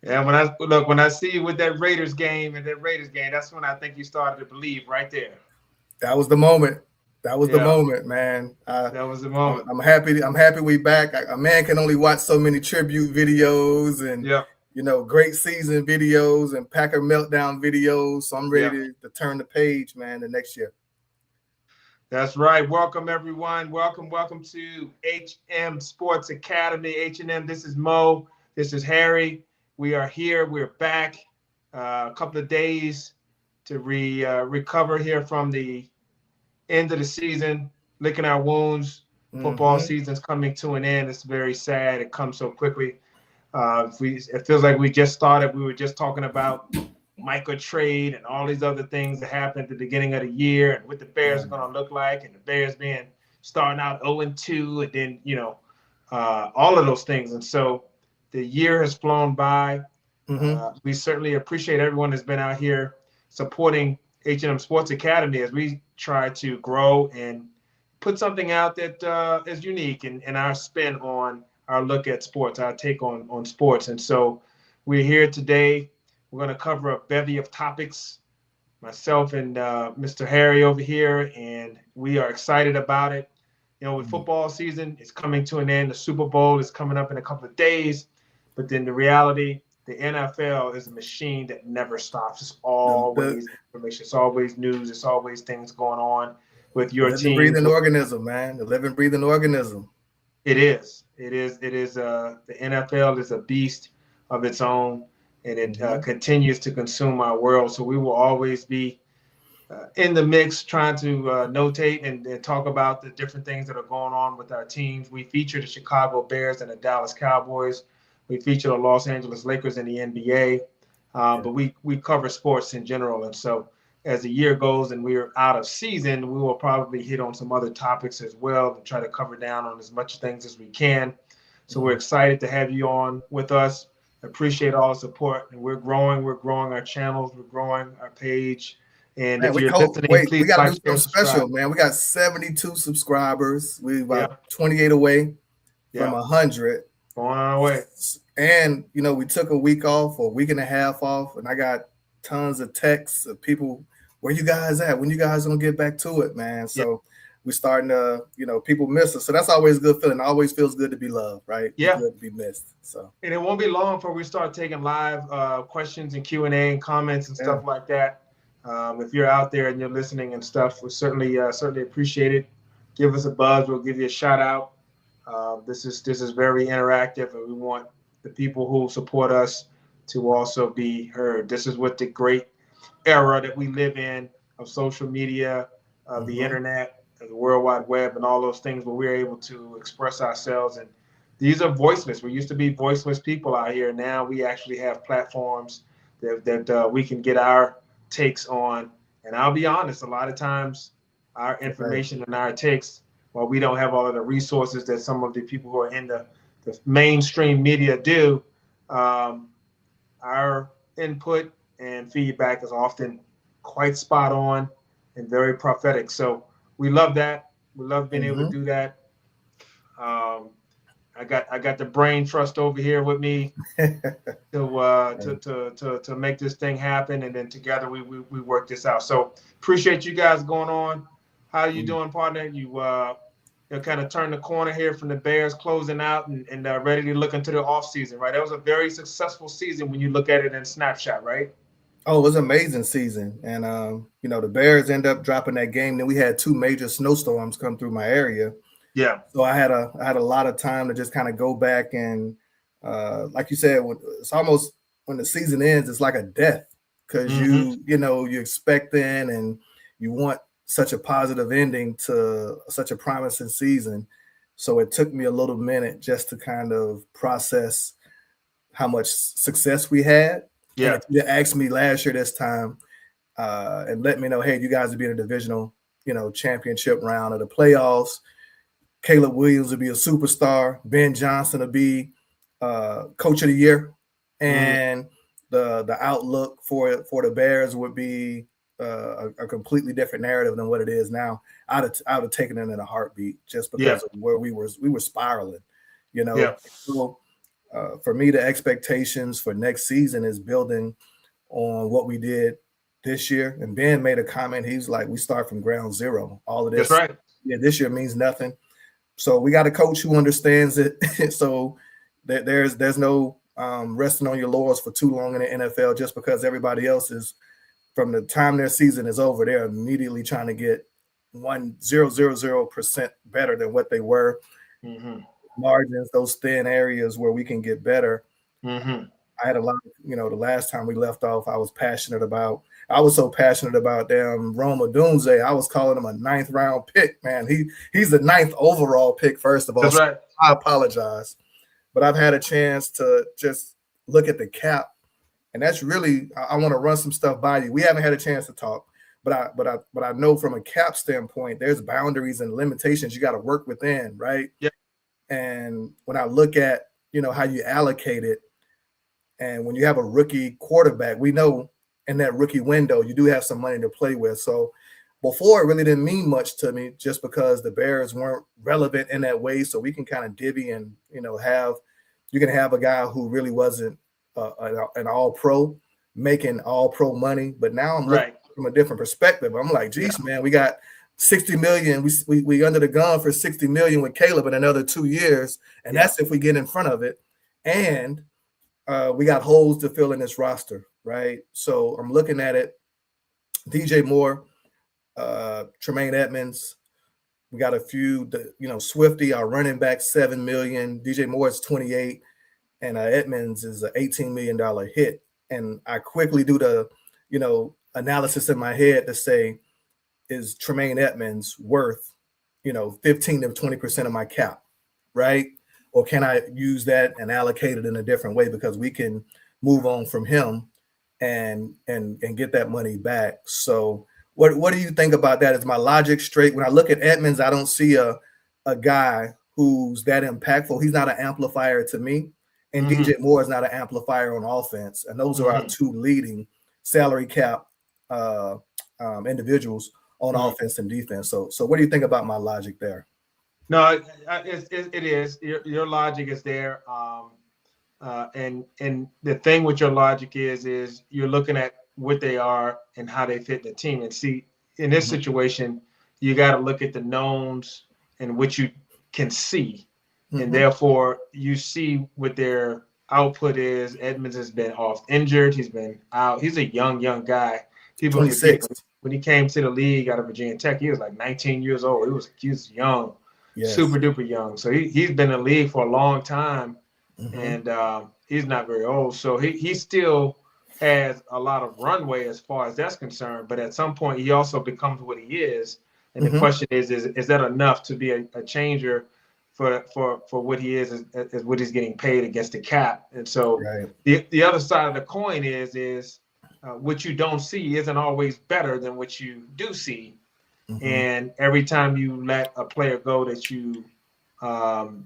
And when I see you with that Raiders game and that Raiders game, that's when I think you started to believe right there. That was the moment. That was the Yeah, moment, man. that was the moment. I'm happy. I'm happy we back. A man can only watch so many tribute videos and Yeah, great season videos and Packer meltdown videos. So I'm ready yeah. to turn the page, man. The next year. That's right. Welcome everyone. Welcome to HM Sports Academy. H&M. This is Mo. This is Harry. We are here. We're back. A couple of days to recover here from the end of the season, licking our wounds. Football Mm-hmm. season's coming to an end. It's very sad. It comes so quickly. It feels like we just started. We were just talking about micro trade and all these other things that happened at the beginning of the year and what the Bears are going to look like, and the Bears being starting out 0-2, and then all of those things. And so the year has flown by. Mm-hmm. We certainly appreciate everyone that's been out here supporting H&M Sports Academy as we try to grow and put something out that is unique in our spin on our look at sports, our take on sports. And so we're here today. We're going to cover a bevy of topics, myself and Mr. Harry over here, and we are excited about it. With football season, it's coming to an end. The Super Bowl is coming up in a couple of days, but then the reality, the NFL is a machine that never stops. It's The always information. It's always news. It's always things going on with your living, team. breathing organism, man. The living, breathing organism. It is. It is. It is. The NFL is a beast of its own, and it continues to consume our world. So we will always be in the mix, trying to notate and talk about the different things that are going on with our teams. We feature the Chicago Bears and the Dallas Cowboys. We feature the Los Angeles Lakers in the NBA, but we cover sports in general. And so as the year goes and we're out of season, we will probably hit on some other topics as well and try to cover down on as much things as we can. So we're excited to have you on with us. Appreciate all the support. And we're growing. We're growing our channels. We're growing our page. And Man, if you're listening, we please got to like, do share, something subscribe. special, man. We got 72 subscribers. We Yeah, about 28 away from yeah. 100. Going on our way. And we took a week off or a week and a half off, and I got tons of texts of people, where you guys at? When you guys gonna get back to it, man? Yeah, So we're starting to, people miss us. So that's always a good feeling. It always feels good to be loved, right? Be yeah. good to be missed. So And it won't be long before we start taking live questions and Q&A and comments and yeah. stuff like that. If you're out there and you're listening and stuff, we certainly appreciate it. Give us a buzz. We'll give you a shout out. This is very interactive, and we want the people who support us to also be heard. This is what the great era that we live in of social media, of the internet, of the World Wide Web, and all those things where we're able to express ourselves. And these are voiceless. We used to be voiceless people out here. Now we actually have platforms that we can get our takes on. And I'll be honest, a lot of times our Right. information and our takes, while we don't have all of the resources that some of the people who are in the mainstream media do, our input and feedback is often quite spot on and very prophetic. So we love that. We love being able to do that. Um, I got the brain trust over here with me to make this thing happen, and then together we work this out. So appreciate you guys going on. How you doing, partner? You kind of turned the corner here from the Bears closing out and ready to look into the off season, right? That was a very successful season when you look at it in snapshot, right? Oh, it was an amazing season. And the Bears end up dropping that game. Then we had two major snowstorms come through my area. Yeah. So I had a lot of time to just kind of go back and like you said, it's almost, when the season ends, it's like a death, because you're expecting and you want such a positive ending to such a promising season. So it took me a little minute just to kind of process how much success we had. Yeah. And if you asked me last year this time and let me know, hey, you guys would be in a divisional, championship round of the playoffs. Caleb Williams would be a superstar. Ben Johnson would be coach of the year, and the outlook for the Bears would be a completely different narrative than what it is now. I'd have taken it in a heartbeat, just because of where we were spiraling, Yeah. So For me, the expectations for next season is building on what we did this year. And Ben made a comment. He's like, we start from ground zero. All of this, That's right. yeah, this year means nothing. So we got a coach who understands it. So there's no resting on your laurels for too long in the NFL just because everybody else is, from the time their season is over, they're immediately trying to get 1,000% better than what they were. Mm-hmm. Margins, those thin areas where we can get better. Mm-hmm. I had a lot of, the last time we left off, I was so passionate about damn Rome Odunze. I was calling him a 9th round pick, man. He's the 9th overall pick, first of all. That's right. So I apologize. But I've had a chance to just look at the cap. And that's really, I want to run some stuff by you. We haven't had a chance to talk, but I know from a cap standpoint, there's boundaries and limitations you got to work within, right? Yeah. And when I look at, how you allocate it, and when you have a rookie quarterback, we know in that rookie window, you do have some money to play with. So before, it really didn't mean much to me just because the Bears weren't relevant in that way. So we can kind of divvy and, you can have a guy who really wasn't an all-pro making all-pro money. But now I'm looking from a different perspective. I'm like, geez, man, we got $60 million. We under the gun for $60 million with Caleb in another 2 years. And that's if we get in front of it. And we got holes to fill in this roster, right? So I'm looking at it. DJ Moore, Tremaine Edmonds. We got a few, Swifty, our running back, $7 million. DJ Moore is 28, and Edmonds is an $18 million hit. And I quickly do the, analysis in my head to say, is Tremaine Edmonds worth, 15 to 20% of my cap, right? Or can I use that and allocate it in a different way because we can move on from him and get that money back? So what do you think about that? Is my logic straight? When I look at Edmonds, I don't see a guy who's that impactful. He's not an amplifier to me. And DJ Moore is not an amplifier on offense. And those are our two leading salary cap individuals on offense and defense. So what do you think about my logic there? No, it is. Your logic is there. And the thing with your logic is you're looking at what they are and how they fit the team. And see, in this situation, you got to look at the knowns and what you can see. And therefore, you see what their output is. Edmonds has been off injured. He's been out. He's a young guy. People 26. When he came to the league out of Virginia Tech, he was like 19 years old. He was young. Yes. Super duper young. So he's been in the league for a long time, and he's not very old. So he still has a lot of runway as far as that's concerned. But at some point, he also becomes what he is. And the question is that enough to be a changer for what he is what he's getting paid against the cap? And so the other side of the coin is what you don't see isn't always better than what you do see. And every time you let a player go that you have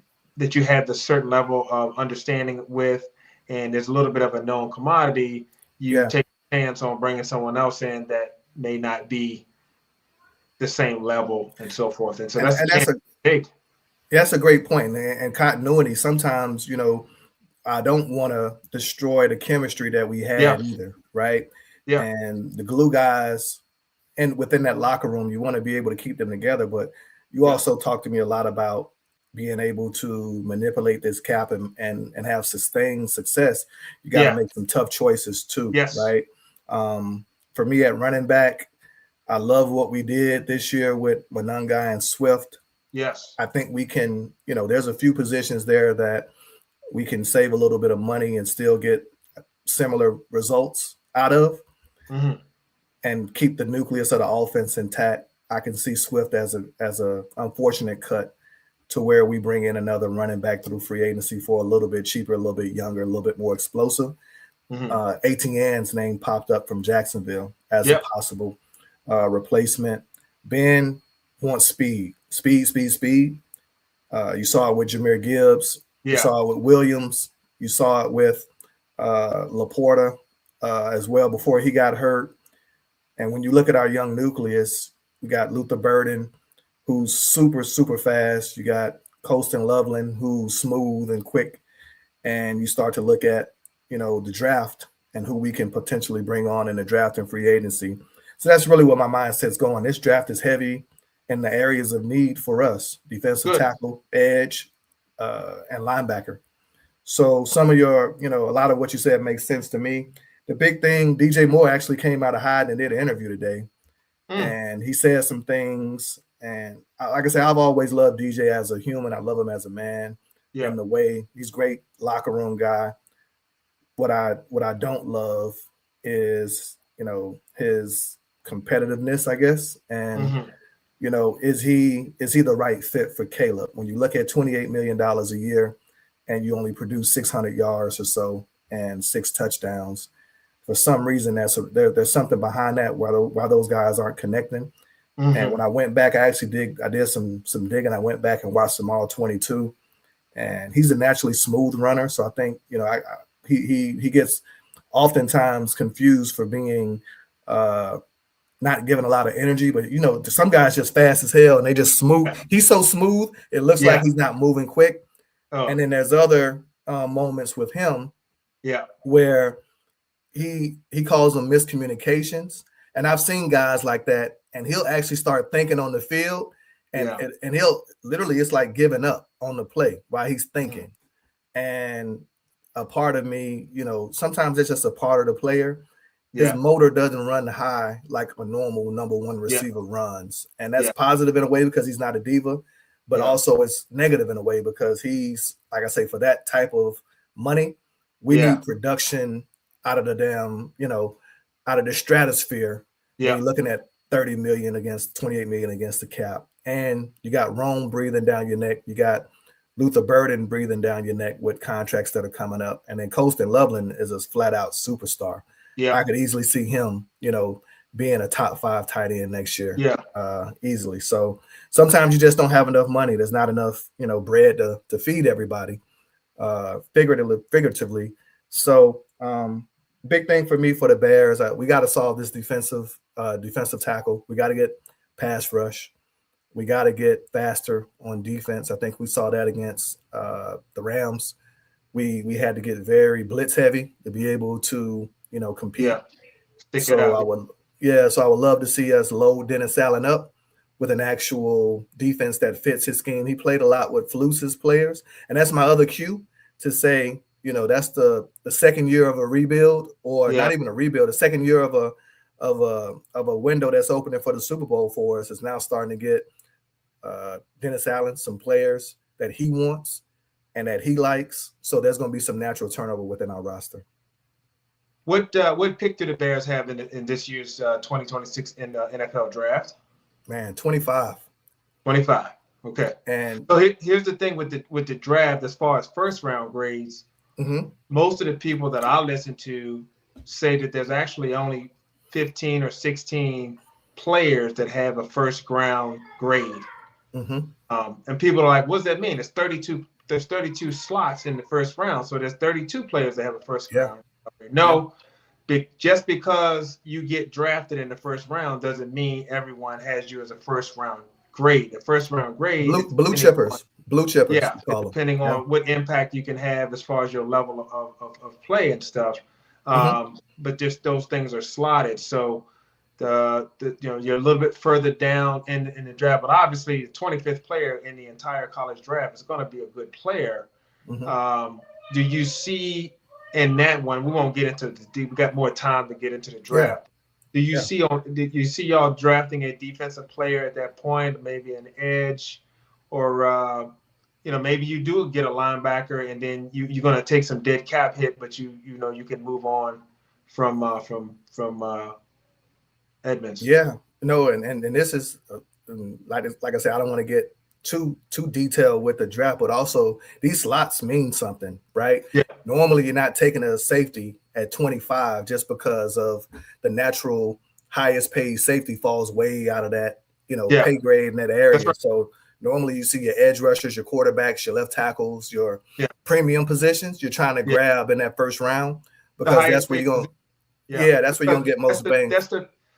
the certain level of understanding with, and there's a little bit of a known commodity, you take a chance on bringing someone else in that may not be the same level and so forth. And so that's a great point. And continuity. Sometimes, I don't want to destroy the chemistry that we had either, right? Yeah. And the glue guys. And within that locker room, you want to be able to keep them together. But you also talk to me a lot about being able to manipulate this cap and have sustained success. You got to make some tough choices too, right? For me at running back, I love what we did this year with Monangai and Swift. Yes. I think we can, there's a few positions there that we can save a little bit of money and still get similar results out of. And keep the nucleus of the offense intact. I can see Swift as a unfortunate cut to where we bring in another running back through free agency for a little bit cheaper, a little bit younger, a little bit more explosive. Etienne's name popped up from Jacksonville as a possible replacement. Ben wants speed. You saw it with Jahmyr Gibbs. You saw it with Williams. You saw it with Laporta as well before he got hurt. And when you look at our young nucleus, we got Luther Burden, who's super, super fast. You got Colston Loveland, who's smooth and quick. and you start to look at, the draft and who we can potentially bring on in the draft and free agency. So that's really what my mindset's going. This draft is heavy in the areas of need for us: defensive Good. tackle, edge, and linebacker. So some of your, a lot of what you said makes sense to me. The big thing, DJ Moore actually came out of hiding and did an interview today. And he said some things. And like I said, I've always loved DJ as a human. I love him as a man. Yeah. In the way he's a great locker room guy. What I don't love is, his competitiveness, I guess. And, is he the right fit for Caleb? When you look at $28 million a year and you only produce 600 yards or so and 6 touchdowns, for some reason there's something behind that why those guys aren't connecting. And when I went back, I did some digging. I went back and watched them all 22, and he's a naturally smooth runner. So I think, he gets oftentimes confused for being not giving a lot of energy, but some guys just fast as hell and they just smooth. He's so smooth, it looks like he's not moving quick. And then there's other moments with him, where he calls them miscommunications. And I've seen guys like that, and he'll actually start thinking on the field, and he'll literally, it's like giving up on the play while he's thinking. And a part of me, sometimes it's just a part of the player. His motor doesn't run high like a normal number one receiver runs. And that's positive in a way because he's not a diva, but also it's negative in a way because he's, like I say, for that type of money, we need production out of the damn, out of the stratosphere. You're looking at 30 million against 28 million against the cap. And you got Rome breathing down your neck. You got Luther Burden breathing down your neck with contracts that are coming up. And then Colston Loveland is a flat out superstar. I could easily see him, being a top 5 tight end next year. Easily. So sometimes you just don't have enough money. There's not enough, bread to feed everybody, figuratively. So big thing for me for the Bears, we got to solve this defensive tackle. We got to get pass rush. We got to get faster on defense. I think we saw that against the Rams. We had to get very blitz heavy to be able to, compete. So I would love to see us load Dennis Allen up with an actual defense that fits his scheme. He played a lot with Fluce's players, and that's my other cue to say, that's the second year of a rebuild, or not even a rebuild, the second year of a window that's opening for the Super Bowl for us is now starting to get Dennis Allen some players that he wants and that he likes. So there's going to be some natural turnover within our roster. What pick do the Bears have in this year's 2026 in the NFL draft? Man, 25. 25. Okay. And so here's the thing with the draft, as far as first round grades, most of the people that I listen to say that there's actually only 15 or 16 players that have a first round grade. And people are like, what does that mean? There's 32 slots in the first round. So there's 32 players that have a first round. No, just because you get drafted in the first round doesn't mean everyone has you as a first round grade. The first round grade, blue chippers. Yeah, depending on what impact you can have as far as your level of play and stuff. But just those things are slotted. So you're a little bit further down in the draft. But obviously, the 25th player in the entire college draft is going to be a good player. Do you see in that one? We won't get into the deep. We got more time to get into the draft. Did you see y'all drafting a defensive player at that point, maybe an edge, or maybe you do get a linebacker and then you're going to take some dead cap hit, but you can move on from Edmonds. And this is like I said, I don't want to get too detailed with the draft, but also these slots mean something, right? Normally you're not taking a safety at 25 just because of the natural highest paid safety falls way out of that pay grade in that area. Right. So normally you see your edge rushers, your quarterbacks, your left tackles, your premium positions you're trying to grab in that first round, because that's where you're going that's where you're going to get most bang.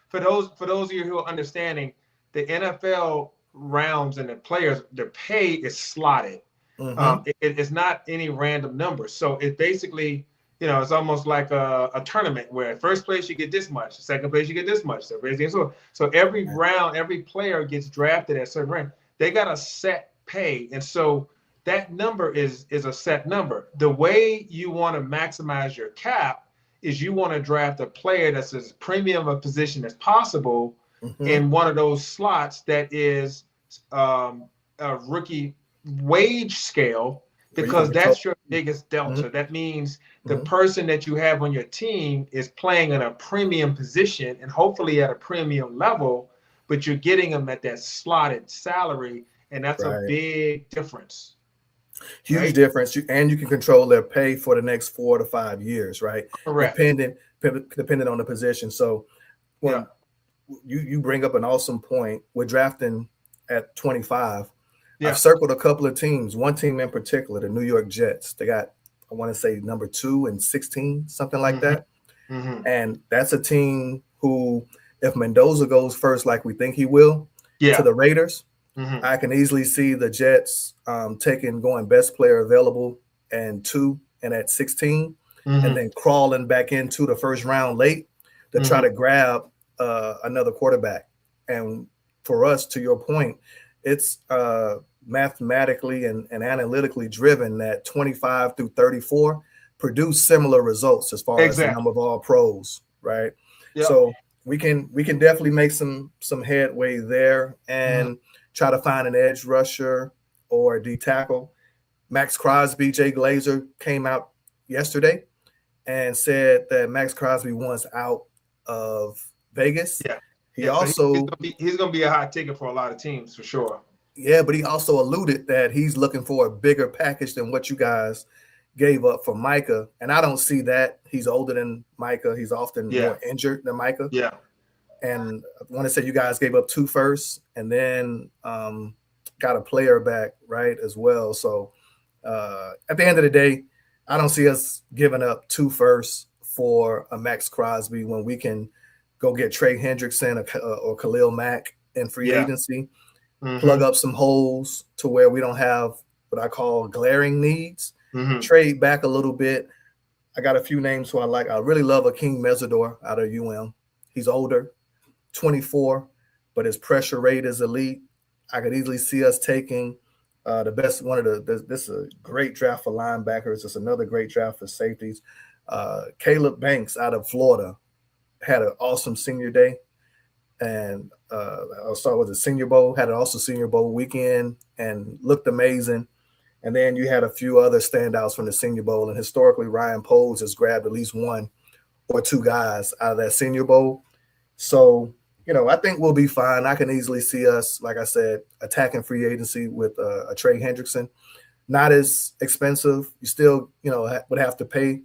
For those of you who are understanding, the NFL rounds and the players, their pay is slotted. It's not any random number. So it basically, it's almost like a tournament where first place you get this much, second place you get this much. So every round, every player gets drafted at a certain rank. They got a set pay, and so that number is a set number. The way you want to maximize your cap is you want to draft a player that's as premium a position as possible in one of those slots that is a rookie wage scale, because that's your biggest delta. That means the person that you have on your team is playing in a premium position and hopefully at a premium level, but you're getting them at that slotted salary, and that's a big difference. Huge difference. And you can control their pay for the next 4 to 5 years, right? Correct. Depending on the position. So when you bring up an awesome point. We're drafting at 25. I've circled a couple of teams, one team in particular, the New York Jets. They got, I want to say, number 2 and 16, something like that. And that's a team who, if Mendoza goes first like we think he will to the Raiders, I can easily see the Jets going best player available and 2 and at 16, and then crawling back into the first round late to try to grab another quarterback. And for us, to your point, it's mathematically and analytically driven that 25 through 34 produce similar results as far as the number of all pros, right? So we can definitely make some headway there and try to find an edge rusher or a D tackle. Max Crosby, Jay Glazer came out yesterday and said that Max Crosby wants out of Vegas. He also he's gonna be a hot ticket for a lot of teams for sure. Yeah, but he also alluded that he's looking for a bigger package than what you guys gave up for Micah. And I don't see that. He's older than Micah. He's often more injured than Micah. And I want to say you guys gave up 2 firsts and then got a player back, right, as well. So at the end of the day, I don't see us giving up 2 firsts for a Max Crosby when we can go get Trey Hendrickson or Khalil Mack in free agency, plug up some holes to where we don't have what I call glaring needs, trade back a little bit. I got a few names who I like. I really love Akeem Mesidor out of UM. He's older, 24, but his pressure rate is elite. I could easily see us taking the best this is a great draft for linebackers. It's another great draft for safeties. Caleb Banks out of Florida had an awesome senior day. And I'll start with the Senior Bowl, had an awesome Senior Bowl weekend and looked amazing. And then you had a few other standouts from the Senior Bowl. And historically, Ryan Poles has grabbed at least 1 or 2 guys out of that Senior Bowl. So, I think we'll be fine. I can easily see us, like I said, attacking free agency with a Trey Hendrickson. Not as expensive. You still, would have to pay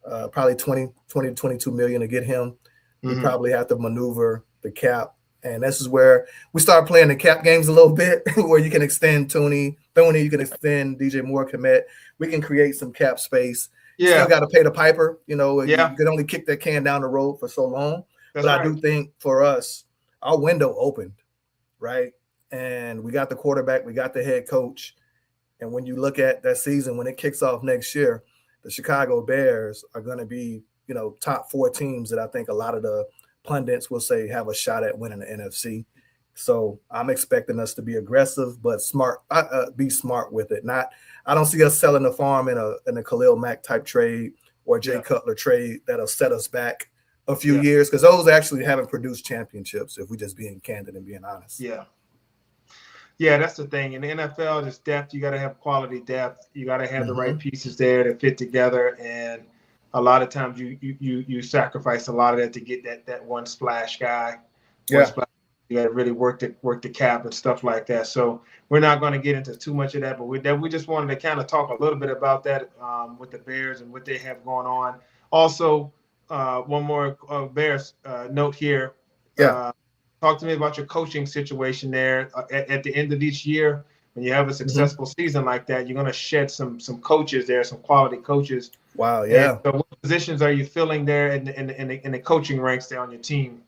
probably 20 to 22 million to get him. You probably have to maneuver the cap. And this is where we start playing the cap games a little bit, where you can extend Thuney, you can extend DJ Moore, Komet. We can create some cap space. You still got to pay the piper. You can only kick that can down the road for so long. But I do think for us, our window opened, right? And we got the quarterback, we got the head coach. And when you look at that season, when it kicks off next year, the Chicago Bears are going to be, top 4 teams that I think a lot of the pundits will say have a shot at winning the NFC. So I'm expecting us to be aggressive, but smart. Be smart with it. I don't see us selling the farm in a Khalil Mack type trade or Jay Cutler trade that'll set us back a few years, because those actually haven't produced championships, if we just being candid and being honest. Yeah, that's the thing. In the NFL, there's depth. You got to have quality depth. You got to have the right pieces there to fit together. And a lot of times you sacrifice a lot of that to get that one splash guy. You got to really work the cap and stuff like that. So we're not going to get into too much of that, but we just wanted to kind of talk a little bit about that with the Bears and what they have going on. Also, one more Bears note here. Talk to me about your coaching situation there. At the end of each year, when you have a successful season like that, you're going to shed some coaches there, some quality coaches. Wow, yeah. And so what positions are you filling there in the coaching ranks there on your team?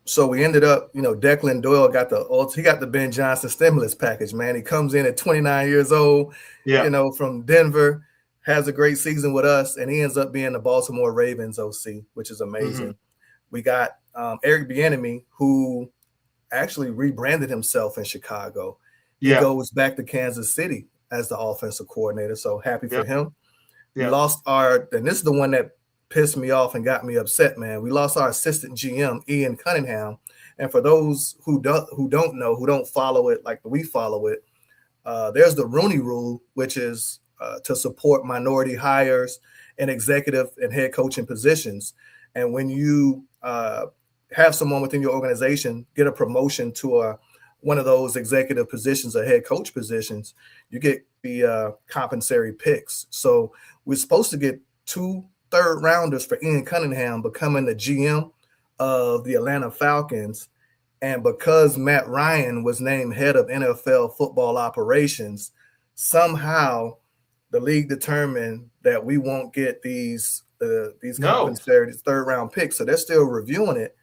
So we ended up, Declan Doyle got the Ben Johnson stimulus package, man. He comes in at 29 years old, Yeah. From Denver, has a great season with us, and he ends up being the Baltimore Ravens OC, which is amazing. Mm-hmm. We got Eric Bieniemy, who actually rebranded himself in Chicago. He goes back to Kansas City as the offensive coordinator. So happy for him. We lost and this is the one that pissed me off and got me upset, man. We lost our assistant GM, Ian Cunningham. And for those who don't know, who don't follow it like we follow it, there's the Rooney Rule, which is to support minority hires in executive and head coaching positions. And when you have someone within your organization get a promotion to one of those executive positions or head coach positions, you get the compensatory picks. So we're supposed to get 2 third-rounders for Ian Cunningham becoming the GM of the Atlanta Falcons. And because Matt Ryan was named head of NFL football operations, somehow the league determined that we won't get these compensatory third-round picks. So they're still reviewing it.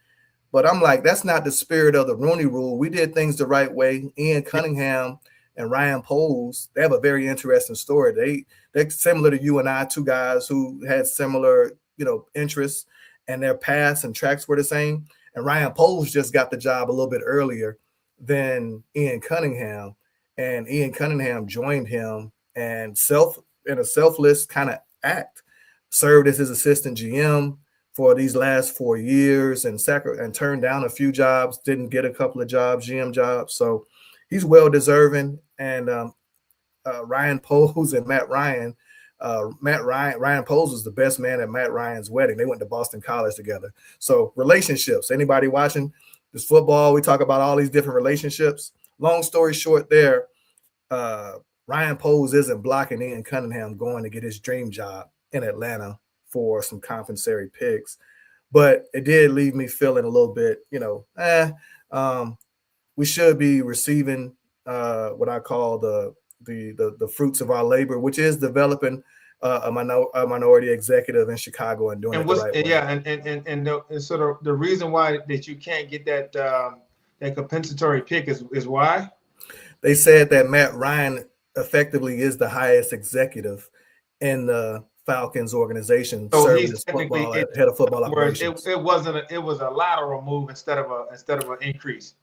But I'm like, that's not the spirit of the Rooney Rule. We did things the right way. Ian Cunningham and Ryan Poles, they have a very interesting story. They're similar to you and I, 2 guys who had similar, interests, and their paths and tracks were the same. And Ryan Poles just got the job a little bit earlier than Ian Cunningham. And Ian Cunningham joined him and in a selfless kind of act, served as his assistant GM for these last 4 years and turned down a few jobs, didn't get a couple of jobs, GM jobs. So he's well deserving. And Ryan Poles and Matt Ryan, Ryan Poles was the best man at Matt Ryan's wedding. They went to Boston College together. So relationships, anybody watching this football, we talk about all these different relationships. Long story short there, Ryan Poles isn't blocking Ian Cunningham going to get his dream job in Atlanta for some compensatory picks. But it did leave me feeling a little bit, we should be receiving what I call the fruits of our labor, which is developing a minority executive in Chicago and doing it the right way. Yeah, and sort of the reason why that you can't get that compensatory pick is why? They said that Matt Ryan effectively is the highest executive in the Falcons organization, so serving as head of football operations. It was a lateral move instead of an increase.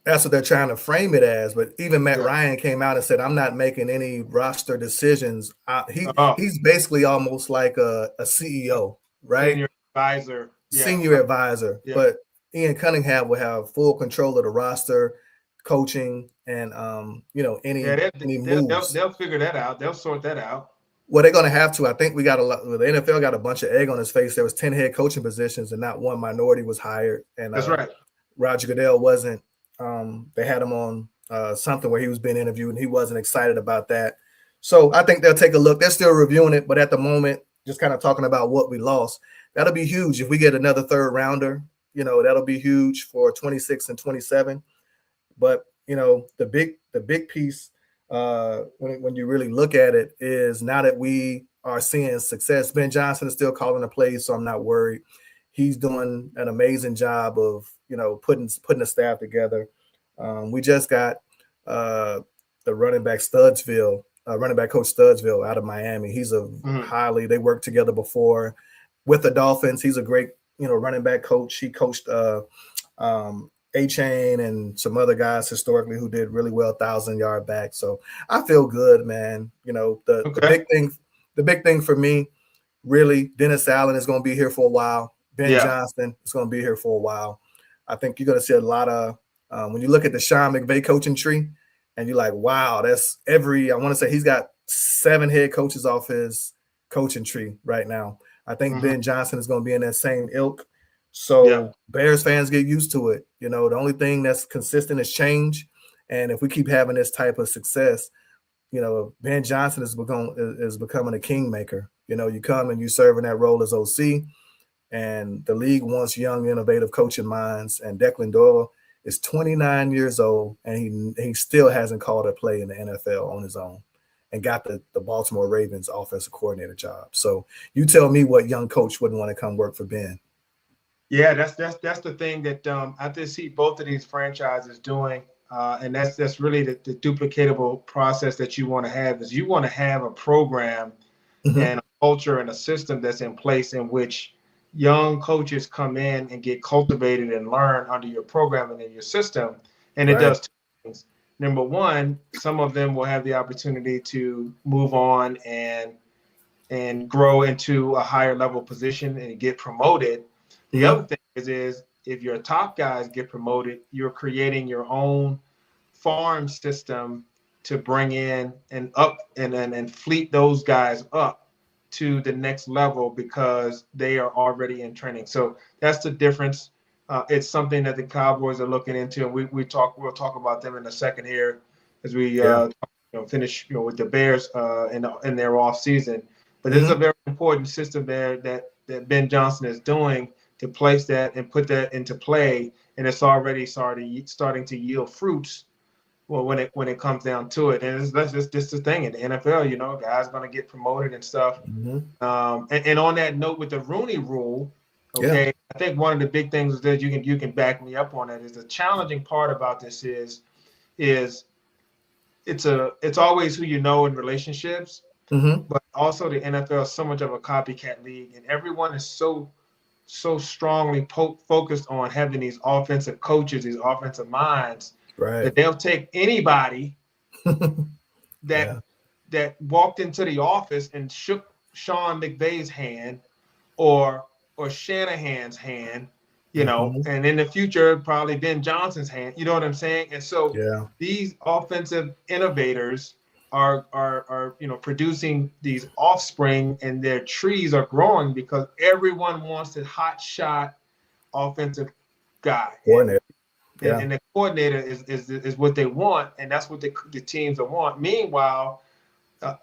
That's what they're trying to frame it as. But even Matt Ryan came out and said, I'm not making any roster decisions. He's basically almost like a CEO, right? Senior advisor. Senior advisor. Yeah. But Ian Cunningham will have full control of the roster, coaching, and any moves. They'll figure that out. They'll sort that out. Well, they're going to have to. I think the NFL got a bunch of egg on his face. There was 10 head coaching positions and not one minority was hired. And that's right. Roger Goodell wasn't. They had him on something where he was being interviewed and he wasn't excited about that. So I think they'll take a look. They're still reviewing it, but at the moment, just kind of talking about what we lost. That'll be huge. If we get another third rounder, that'll be huge for 26 and 27. But, the big piece when you really look at it is now that we are seeing success, Ben Johnson is still calling the plays, so I'm not worried. He's doing an amazing job of, putting the staff together. We just got the running back coach Studesville out of Miami. He's they worked together before with the Dolphins. He's a great, running back coach. He coached A-Chain and some other guys historically who did really well, 1,000-yard back. So I feel good, man. The big thing for me, really, Dennis Allen is going to be here for a while. Ben Johnson is going to be here for a while. I think you're going to see a lot of when you look at the Sean McVay coaching tree and you're like, wow, I want to say he's got 7 head coaches off his coaching tree right now. I think Ben Johnson is going to be in that same ilk. So Bears fans get used to it. The only thing that's consistent is change. And if we keep having this type of success, Ben Johnson is becoming a kingmaker. You come and you serve in that role as OC, and the league wants young, innovative coaching minds. And Declan Doyle is 29 years old, and he still hasn't called a play in the NFL on his own and got the Baltimore Ravens offensive coordinator job. So you tell me what young coach wouldn't want to come work for Ben. Yeah, that's the thing that I just see both of these franchises doing, and that's really the duplicatable process that you want to have. Is you want to have a program Mhm. and a culture and a system that's in place in which young coaches come in and get cultivated and learn under your program and in your system. And it Right. does two things. Number one, some of them will have the opportunity to move on and grow into a higher level position and get promoted. The other Mhm. thing is if your top guys get promoted, you're creating your own farm system to bring in and up and fleet those guys up to the next level because they are already in training. So that's the difference. It's something that the Cowboys are looking into, and we'll talk about them in a second here as we Yeah. finish with the Bears in their off season. But this is a Mhm. very important system there that Ben Johnson is doing to place that and put that into play, and it's already starting to yield fruits. Well, when it comes down to it, and that's just the thing in the NFL, guys going to get promoted and stuff. Mhm. And on that note, with the Rooney Rule, Yeah. okay, I think one of the big things is that you can back me up on that is the challenging part about this is it's always who you know in relationships, Mhm. but also the NFL is so much of a copycat league, and everyone is so strongly focused on having these offensive coaches, these offensive minds, Right. that they'll take anybody that Yeah. that walked into the office and shook Sean McVay's hand or Shanahan's hand, Mhm. and in the future probably Ben Johnson's hand. You know what I'm saying? And so Yeah. these offensive innovators are producing these offspring, and their trees are growing because everyone wants a hot shot offensive guy, and Coordinator. and, Yeah. and the coordinator is what they want, and that's what the teams want. Meanwhile,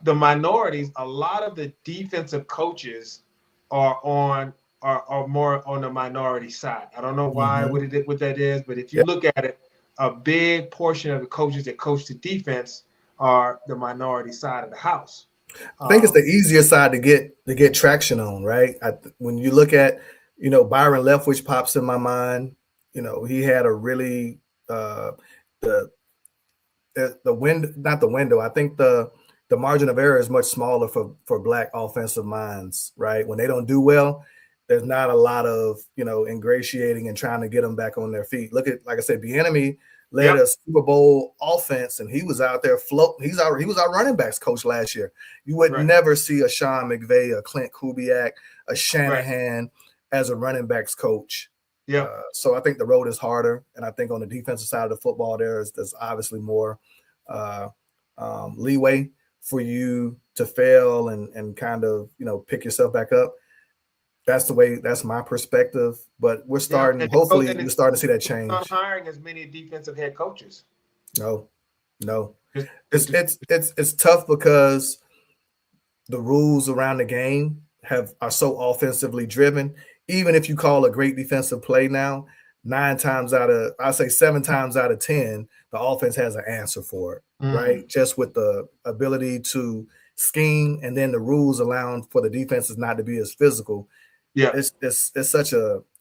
the minorities, a lot of the defensive coaches are on are more on the minority side. I don't know why Mhm. what that is, but if you Yeah. look at it, a big portion of the coaches that coach the defense are the minority side of the house. I think it's Um, the easier side to get traction on, right? When you look at, Byron Leftwich pops in my mind. He had a really uh, the the wind not the window. I think the margin of error is much smaller for black offensive minds, right? When they don't do well, there's not a lot of ingratiating and trying to get them back on their feet. Look at, like I said, Bieniemy led yep, a Super Bowl offense, and he was out there floating. He was our running backs coach last year. You would right, never see a Sean McVay, a Clint Kubiak, a right, Shanahan as a running backs coach. yep. So I think the road is harder, and I think on the defensive side of the football, there's obviously more uh, leeway for you to fail and kind of pick yourself back up. That's my perspective. But we're Yeah, starting. and the coach Hopefully, and you're the starting to see that not change. hiring as many defensive head coaches. No, no, Just, it's just, it's it's it's tough because the rules around the game are so offensively driven. Even if you call a great defensive play now, I say 7 times out of 10, the offense has an answer for it, mm, right? Just with the ability to scheme, and then the rules allowing for the defenses not to be as physical. yeah. It's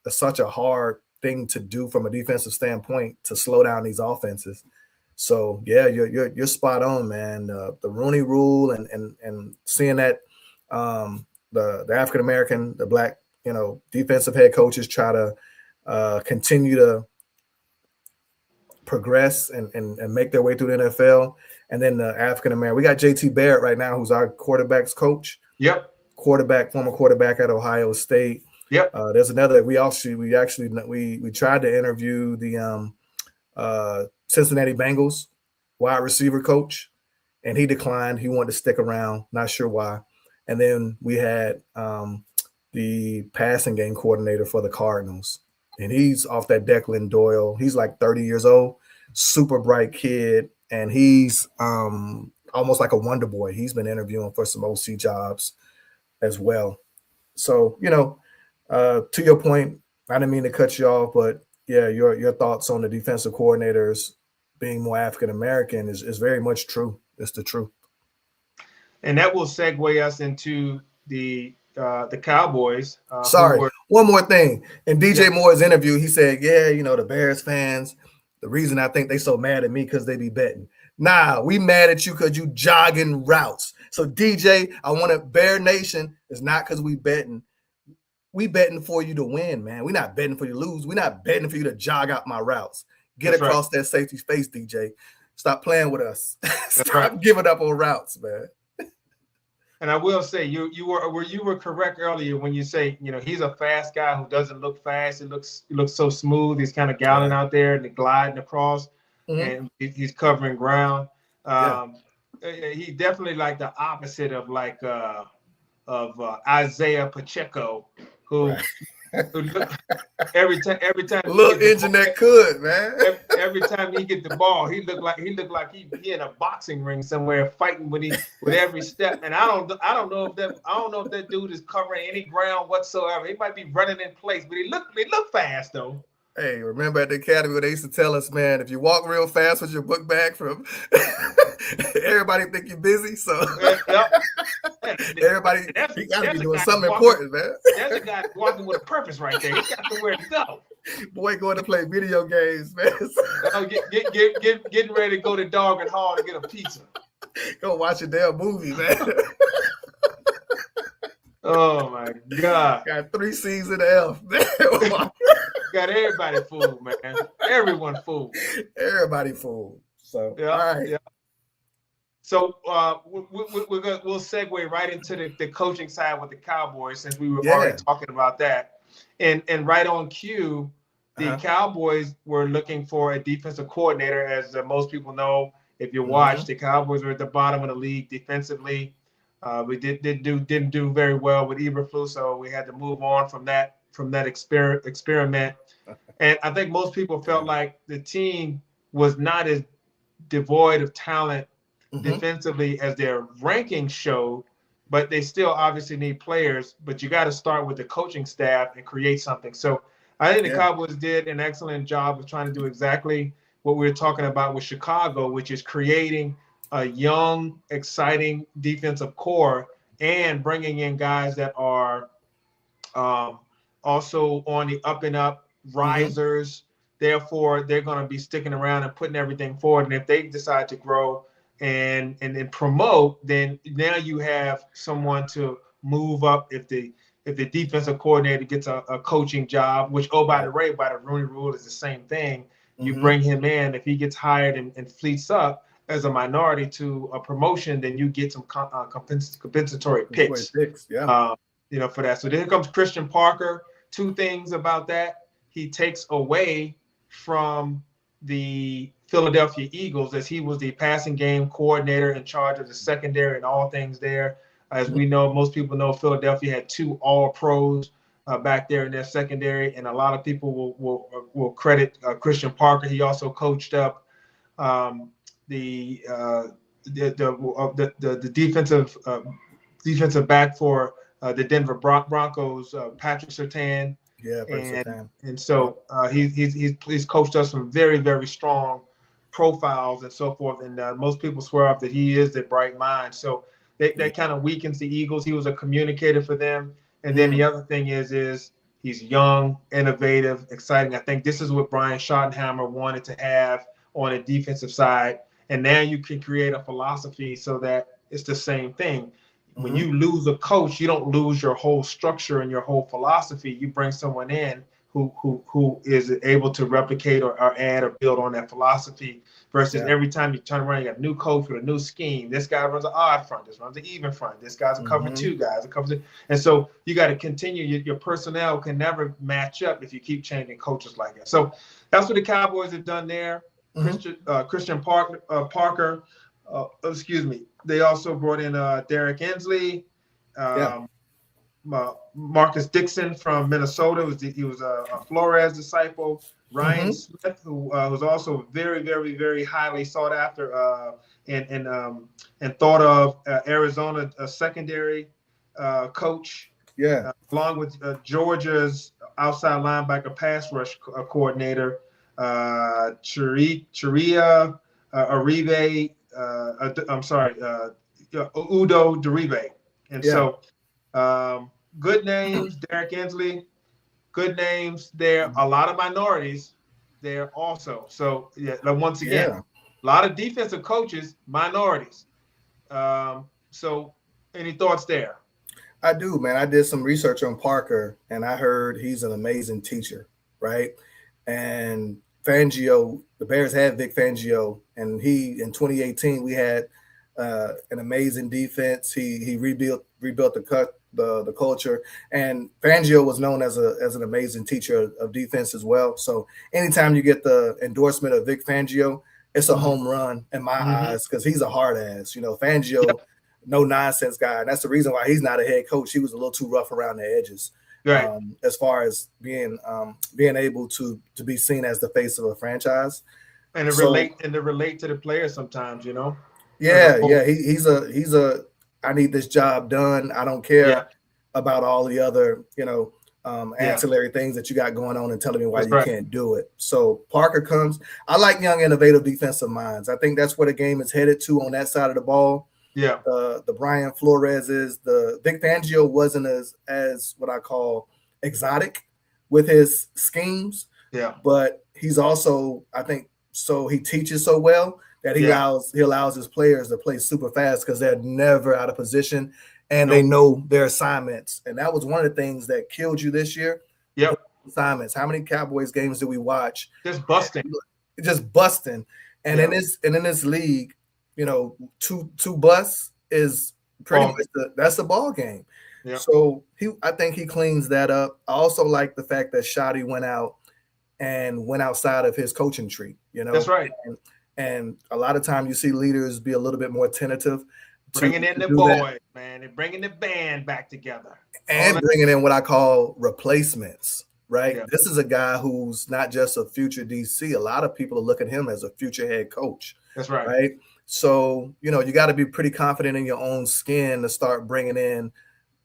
such a hard thing to do from a defensive standpoint to slow down these offenses. So yeah, you're spot on, man. The Rooney Rule and seeing that the African American, the black, defensive head coaches try to continue to progress and make their way through the NFL, and then the African American, we got JT Barrett right now, who's our quarterbacks coach, Yep. former quarterback at Ohio State. Yep. There's another. We tried to interview the Cincinnati Bengals wide receiver coach, and he declined. He wanted to stick around, not sure why. And then we had the passing game coordinator for the Cardinals, and he's off that Declan Doyle. He's like 30 years old, super bright kid, and he's almost like a wonder boy. He's been interviewing for some OC jobs as well. So, to your point, I didn't mean to cut you off, but yeah, your thoughts on the defensive coordinators being more African American is very much true. It's the truth. And that will segue us into the the Cowboys. Sorry, one more thing. In DJ Moore's interview, he said, "Yeah, the Bears fans. The reason I think they so mad at me because they be betting. Nah, we mad at you because you jogging routes. So DJ, I want to Bear Nation is not because we betting. We betting for you to win, man. We're not betting for you to lose. We're not betting for you to jog out my routes. Get across that safety's face, DJ. Stop playing with us. Stop giving up on routes, man." And I will say you were correct earlier when you say he's a fast guy who doesn't look fast. He looks so smooth. He's kind of gallant out there and gliding across, and he's covering ground. He definitely like the opposite of Isaiah Pacheco, who look, every time little engine that could, man. Every time he get the ball, he looked like he in a boxing ring somewhere fighting with every step. And I don't know if that dude is covering any ground whatsoever. He might be running in place, but he look fast though. Hey, remember at the academy where they used to tell us, man, if you walk real fast with your book bag from everybody think you're busy. So everybody he gotta be doing something important, man. There's a guy walking with a purpose right there. He got somewhere to go. Boy going to play video games, man. Getting ready to go to Dog and Hall to get a pizza. Go watch a damn movie, man. Oh my God. Got 3 C's in the F, man. Got everybody fooled, man. Everyone fooled. Everybody fooled. So yeah, all right. Yeah. So we'll segue right into the coaching side with the Cowboys since we were already talking about that. And right on cue, the Cowboys were looking for a defensive coordinator, as most people know. If you watch, the Cowboys were at the bottom of the league defensively. We didn't do very well with Eberflus, so we had to move on from that experiment. And I think most people felt like the team was not as devoid of talent defensively as their rankings showed, but they still obviously need players. But you got to start with the coaching staff and create something. So I think the Cowboys did an excellent job of trying to do exactly what we were talking about with Chicago, which is creating a young, exciting defensive core and bringing in guys that are also on the up and up, risers. Therefore, they're going to be sticking around and putting everything forward. And if they decide to grow and then promote, then now you have someone to move up if the defensive coordinator gets a coaching job, which, by the way, by the Rooney Rule is the same thing. You bring him in. If he gets hired and fleets up as a minority to a promotion, then you get some compensatory picks. For that. So then comes Christian Parker. 2 things about that. He takes away from the Philadelphia Eagles, as he was the passing game coordinator in charge of the secondary and all things there. As we know, most people know Philadelphia had 2 All-Pros back there in their secondary, and a lot of people will credit Christian Parker. He also coached up the defensive back for the Denver Broncos, Patrick Surtain. And so he's coached us some very, very strong profiles and so forth. And most people swear up that he is the bright mind. So that kind of weakens the Eagles. He was a communicator for them. And then the other thing is he's young, innovative, exciting. I think this is what Brian Schottenheimer wanted to have on a defensive side. And now you can create a philosophy so that it's the same thing. When you lose a coach, you don't lose your whole structure and your whole philosophy. You bring someone in who is able to replicate or add or build on that philosophy versus every time you turn around, you got a new coach with a new scheme. This guy runs an odd front. This runs an even front. This guy's a cover 2 guys. And so you got to continue. Your personnel can never match up if you keep changing coaches like that. So that's what the Cowboys have done there. Christian Parker. They also brought in Derek Ensley, Marcus Dixon from Minnesota. He was a Flores disciple. Ryan Smith, who was also very, very, very highly sought after and thought of Arizona secondary coach. Along with Georgia's outside linebacker pass rush coordinator, Chiria Aribe. Udo Deribe. And so good names, Derek Ensley, good names. There are a lot of minorities there also. So yeah, once again, Yeah, a lot of defensive coaches, minorities. So any thoughts there? I do, man. I did some research on Parker, and I heard he's an amazing teacher, right? And Fangio, the Bears had Vic Fangio, and he in 2018 we had an amazing defense. He rebuilt the culture, and Fangio was known as an amazing teacher of defense as well. So anytime you get the endorsement of Vic Fangio, it's a home run in my eyes because he's a hard ass. Fangio. Yep. No nonsense guy. And that's the reason why he's not a head coach. He was a little too rough around the edges, Right. As far as being able to be seen as the face of a franchise. And to relate to the players sometimes, Yeah. He's a I need this job done. I don't care about all the other, ancillary things that you got going on and telling me why you can't do it. So Parker comes. I like young, innovative defensive minds. I think that's where the game is headed to on that side of the ball. Yeah. The Brian Flores is the Vic Fangio wasn't as what I call exotic with his schemes. Yeah. But he's also, I think, so he teaches so well that he allows his players to play super fast because they're never out of position and they know their assignments. And that was one of the things that killed you this year. Yep. Assignments. How many Cowboys games did we watch? Just busting. And in this league, two busts is pretty much that's the ball game. Yep. So I think he cleans that up. I also like the fact that Shotty went outside of his coaching tree. That's right. And a lot of time you see leaders be a little bit more tentative. Bringing in the boys, man, and bringing the band back together. And bringing in what I call replacements, right? Yeah. This is a guy who's not just a future DC. A lot of people look at him as a future head coach. That's right. Right? So, you got to be pretty confident in your own skin to start bringing in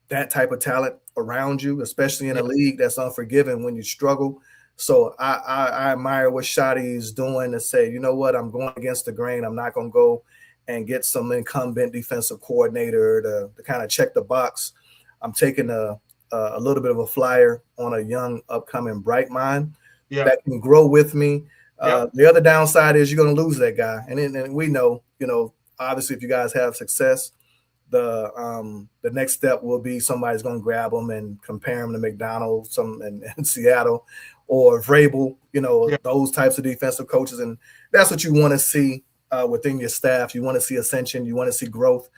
that type of talent around you, especially in a league that's unforgiving when you struggle. So I admire what Shotty is doing to say, you know what, I'm going against the grain. I'm not going to go and get some incumbent defensive coordinator to kind of check the box. I'm taking a little bit of a flyer on a young, upcoming bright mind that can grow with me. The other downside is you're going to lose that guy. And we know, obviously if you guys have success, the next step will be somebody's going to grab them and compare them to McDonald, in Seattle or Vrabel, those types of defensive coaches. And that's what you want to see within your staff. You want to see ascension. You want to see growth.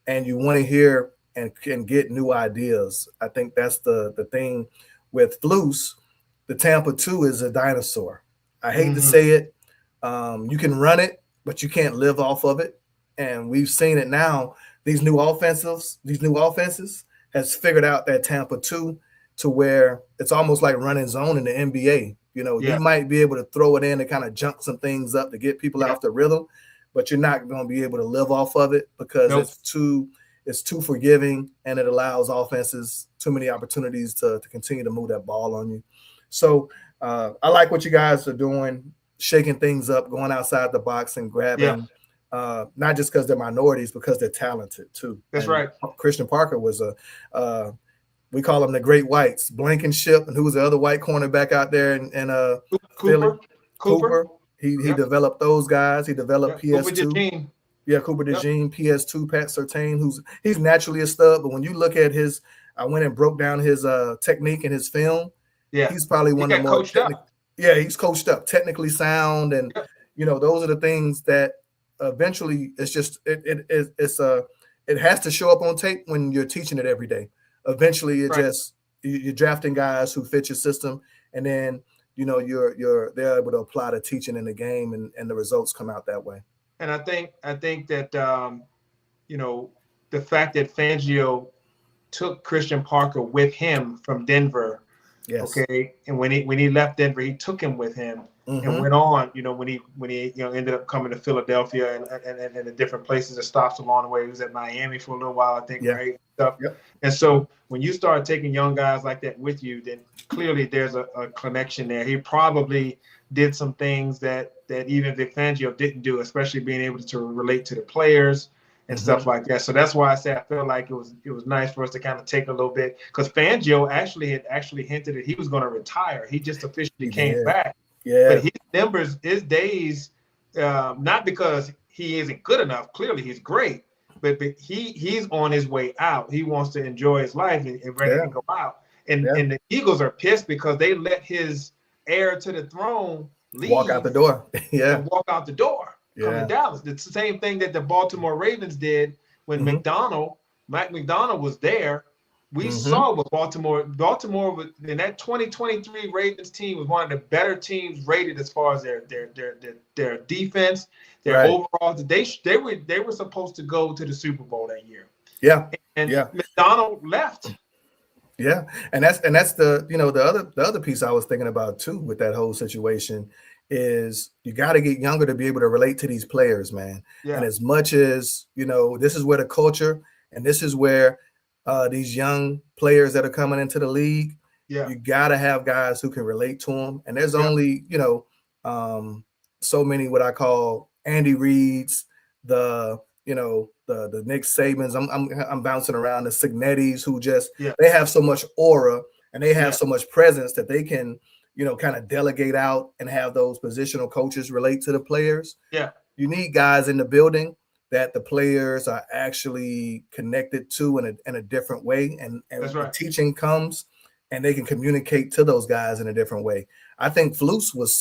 And you want to hear and get new ideas. I think that's the thing with Flus. The Tampa 2 is a dinosaur. I hate to say it. You can run it, but you can't live off of it. And we've seen it now. These new offenses has figured out that Tampa 2 to where it's almost like running zone in the NBA. You might be able to throw it in and kind of junk some things up to get people out the rhythm, but you're not going to be able to live off of it because it's too forgiving and it allows offenses too many opportunities to continue to move that ball on you. So I like what you guys are doing, shaking things up, going outside the box and grabbing, not just because they're minorities, because they're talented too. That's right. Christian Parker was we call them the Great Whites, Blankenship, and who was the other white cornerback out there in Philly? Cooper. He developed those guys. He developed PS2. Cooper DeJean, PS2, Pat Surtain, he's naturally a stud, but when you look at I went and broke down his technique and his film. He's probably one of the more he's coached up, technically sound, and those are the things that eventually it's just it has to show up on tape when you're teaching it every day. Eventually you're drafting guys who fit your system, and then they're able to apply the teaching in the game, and the results come out that way. And I think that the fact that Fangio took Christian Parker with him from Denver. Yes. Okay. And when he left Denver, he took him with him and went on, when he ended up coming to Philadelphia and the different places and stops along the way. He was at Miami for a little while, I think, right? Stuff. Yep. And so when you start taking young guys like that with you, then clearly there's a connection there. He probably did some things that even Vic Fangio didn't do, especially being able to relate to the players and stuff like that. So that's why I say I feel like it was nice for us to kind of take a little bit, because Fangio had hinted that he was going to retire. He just officially came back. Yeah. But his days, not because he isn't good enough. Clearly, he's great, but he's on his way out. He wants to enjoy his life and ready to go out. And the Eagles are pissed because they let his heir to the throne walk out the door. Walk out the door. Come to Dallas. It's the same thing that the Baltimore Ravens did when Mike McDonald was there. We saw what Baltimore in that 2023 Ravens team was one of the better teams rated as far as their defense, their overall. They were supposed to go to the Super Bowl that year. And McDonald left. Yeah, and that's the the other piece I was thinking about too with that whole situation is you got to get younger to be able to relate to these players, man. Yeah. And as much as this is where the culture and this is where these young players that are coming into the league, you got to have guys who can relate to them. And there's only so many what I call Andy Reids, the Nick Sabans. I'm bouncing around the Signettis who just they have so much aura and they have so much presence that they can kind of delegate out and have those positional coaches relate to the players. Yeah, you need guys in the building that the players are actually connected to in a different way, and the teaching comes and they can communicate to those guys in a different way. I think Flus was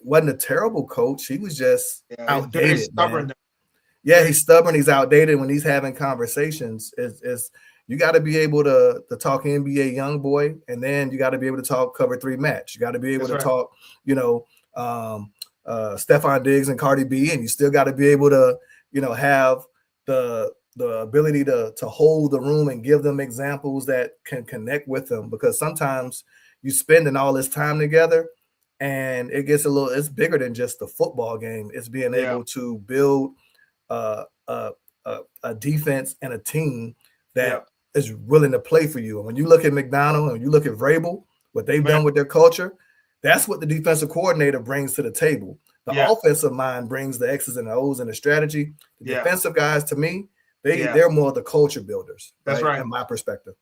wasn't a terrible coach. He was just outdated. He's stubborn. He's stubborn. He's outdated when he's having conversations. You got to be able to talk NBA young boy, and then you got to be able to talk cover 3 match. You got to be able to talk, Stephon Diggs and Cardi B, and you still got to be able to, have the ability to hold the room and give them examples that can connect with them, because sometimes you spending all this time together and it gets it's bigger than just the football game. It's being able to build a defense and a team that is willing to play for you. And when you look at McDonald and you look at Vrabel, what they've done with their culture, that's what the defensive coordinator brings to the table. The offensive mind brings the X's and the O's and the strategy. The defensive guys, to me, they're more the culture builders. That's right. In my perspective.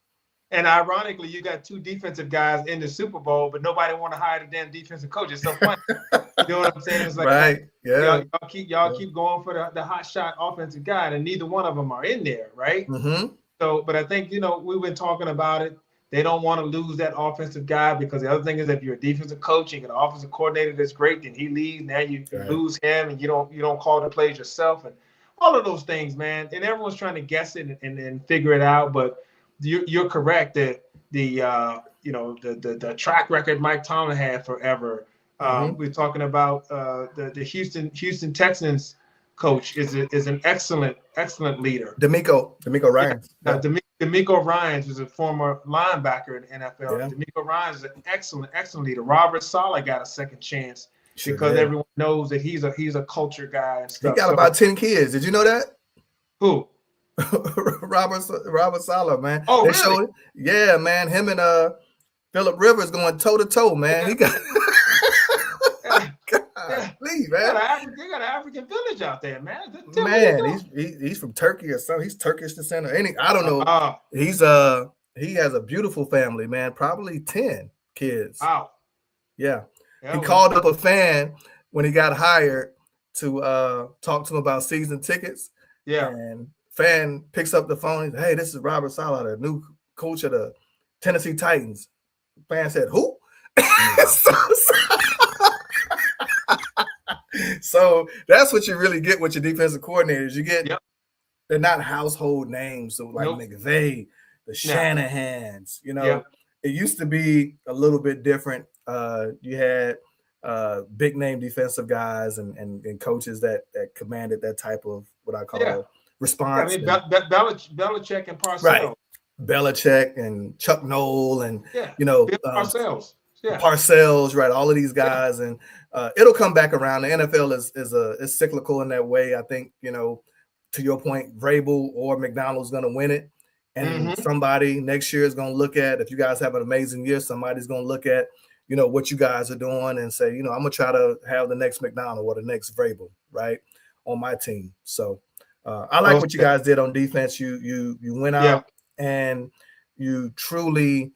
And ironically, you got 2 defensive guys in the Super Bowl, but nobody want to hire the damn defensive coach. It's so funny. You know what I'm saying? It's like, y'all keep going for the hot shot offensive guy, and neither one of them are in there, right? So, but I think, we've been talking about it. They don't want to lose that offensive guy, because the other thing is, if you're a defensive coach and an offensive coordinator that's great, then he leaves. Now you lose him, and you don't call the plays yourself, and all of those things, man. And everyone's trying to guess it and figure it out. But you're correct that the track record Mike Tomlin had forever. We're talking about the Houston Texans coach is an excellent leader. DeMeco Ryans. DeMeco Ryans is a former linebacker in the NFL. DeMeco Ryans is an excellent leader. Robert Saleh got a second chance because everyone knows that he's a culture guy and stuff. He got about 10 kids. Did you know that? Who? Robert Saleh, man. Oh, really? Yeah, man. Him and Phillip Rivers going toe to toe, man. He got Please, man. They got an African village out there, man. Man, he's from Turkey or something. He's Turkish descent. I don't know. He has a beautiful family, man. Probably 10 kids. Wow. Yeah. He called up a fan when he got hired to talk to him about season tickets. Yeah. And fan picks up the phone. Says, hey, this is Robert Saleh, the new coach of the Tennessee Titans. Fan said, who? So that's what you really get with your defensive coordinators. You get they're not household names, so like McVay, the Shanahans. It used to be a little bit different. You had big name defensive guys and coaches that commanded that type of what I call response. I mean, Belichick and Parcells. Right. Belichick and Chuck Noll and Parcells. Yeah. Parcells, right? All of these guys, and it'll come back around. The NFL is cyclical in that way. I think, to your point, Vrabel or McDonald's going to win it, and somebody next year is going to look at, if you guys have an amazing year, somebody's going to look at, what you guys are doing and say, I'm going to try to have the next McDonald or the next Vrabel, right? on my team. So I like what you guys did on defense. You went out and you truly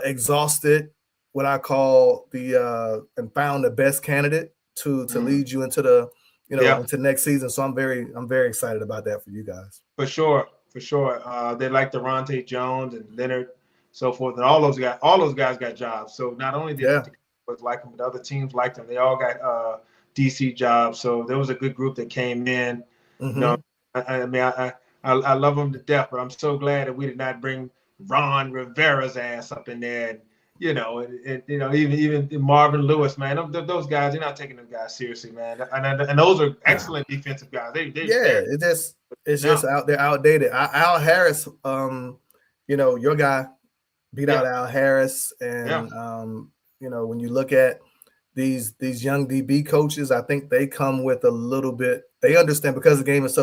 exhausted what I call and found the best candidate to lead you into the into next season. So I'm very excited about that for you guys. For sure. They like Durante Jones and Leonard, so forth, and all those guys got jobs. So not only did the Cowboys like them, but other teams liked them. They all got DC jobs. So there was a good group that came in. You know, I love them to death, but I'm so glad that we did not bring Ron Rivera's ass up in there. And, even Marvin Lewis, man, those guys, you're not taking those guys seriously, man. And those are excellent defensive guys. It's just they're outdated. Al Harris, your guy beat out Al Harris, and when you look at these young DB coaches, I think they come with a little bit. They understand because the game is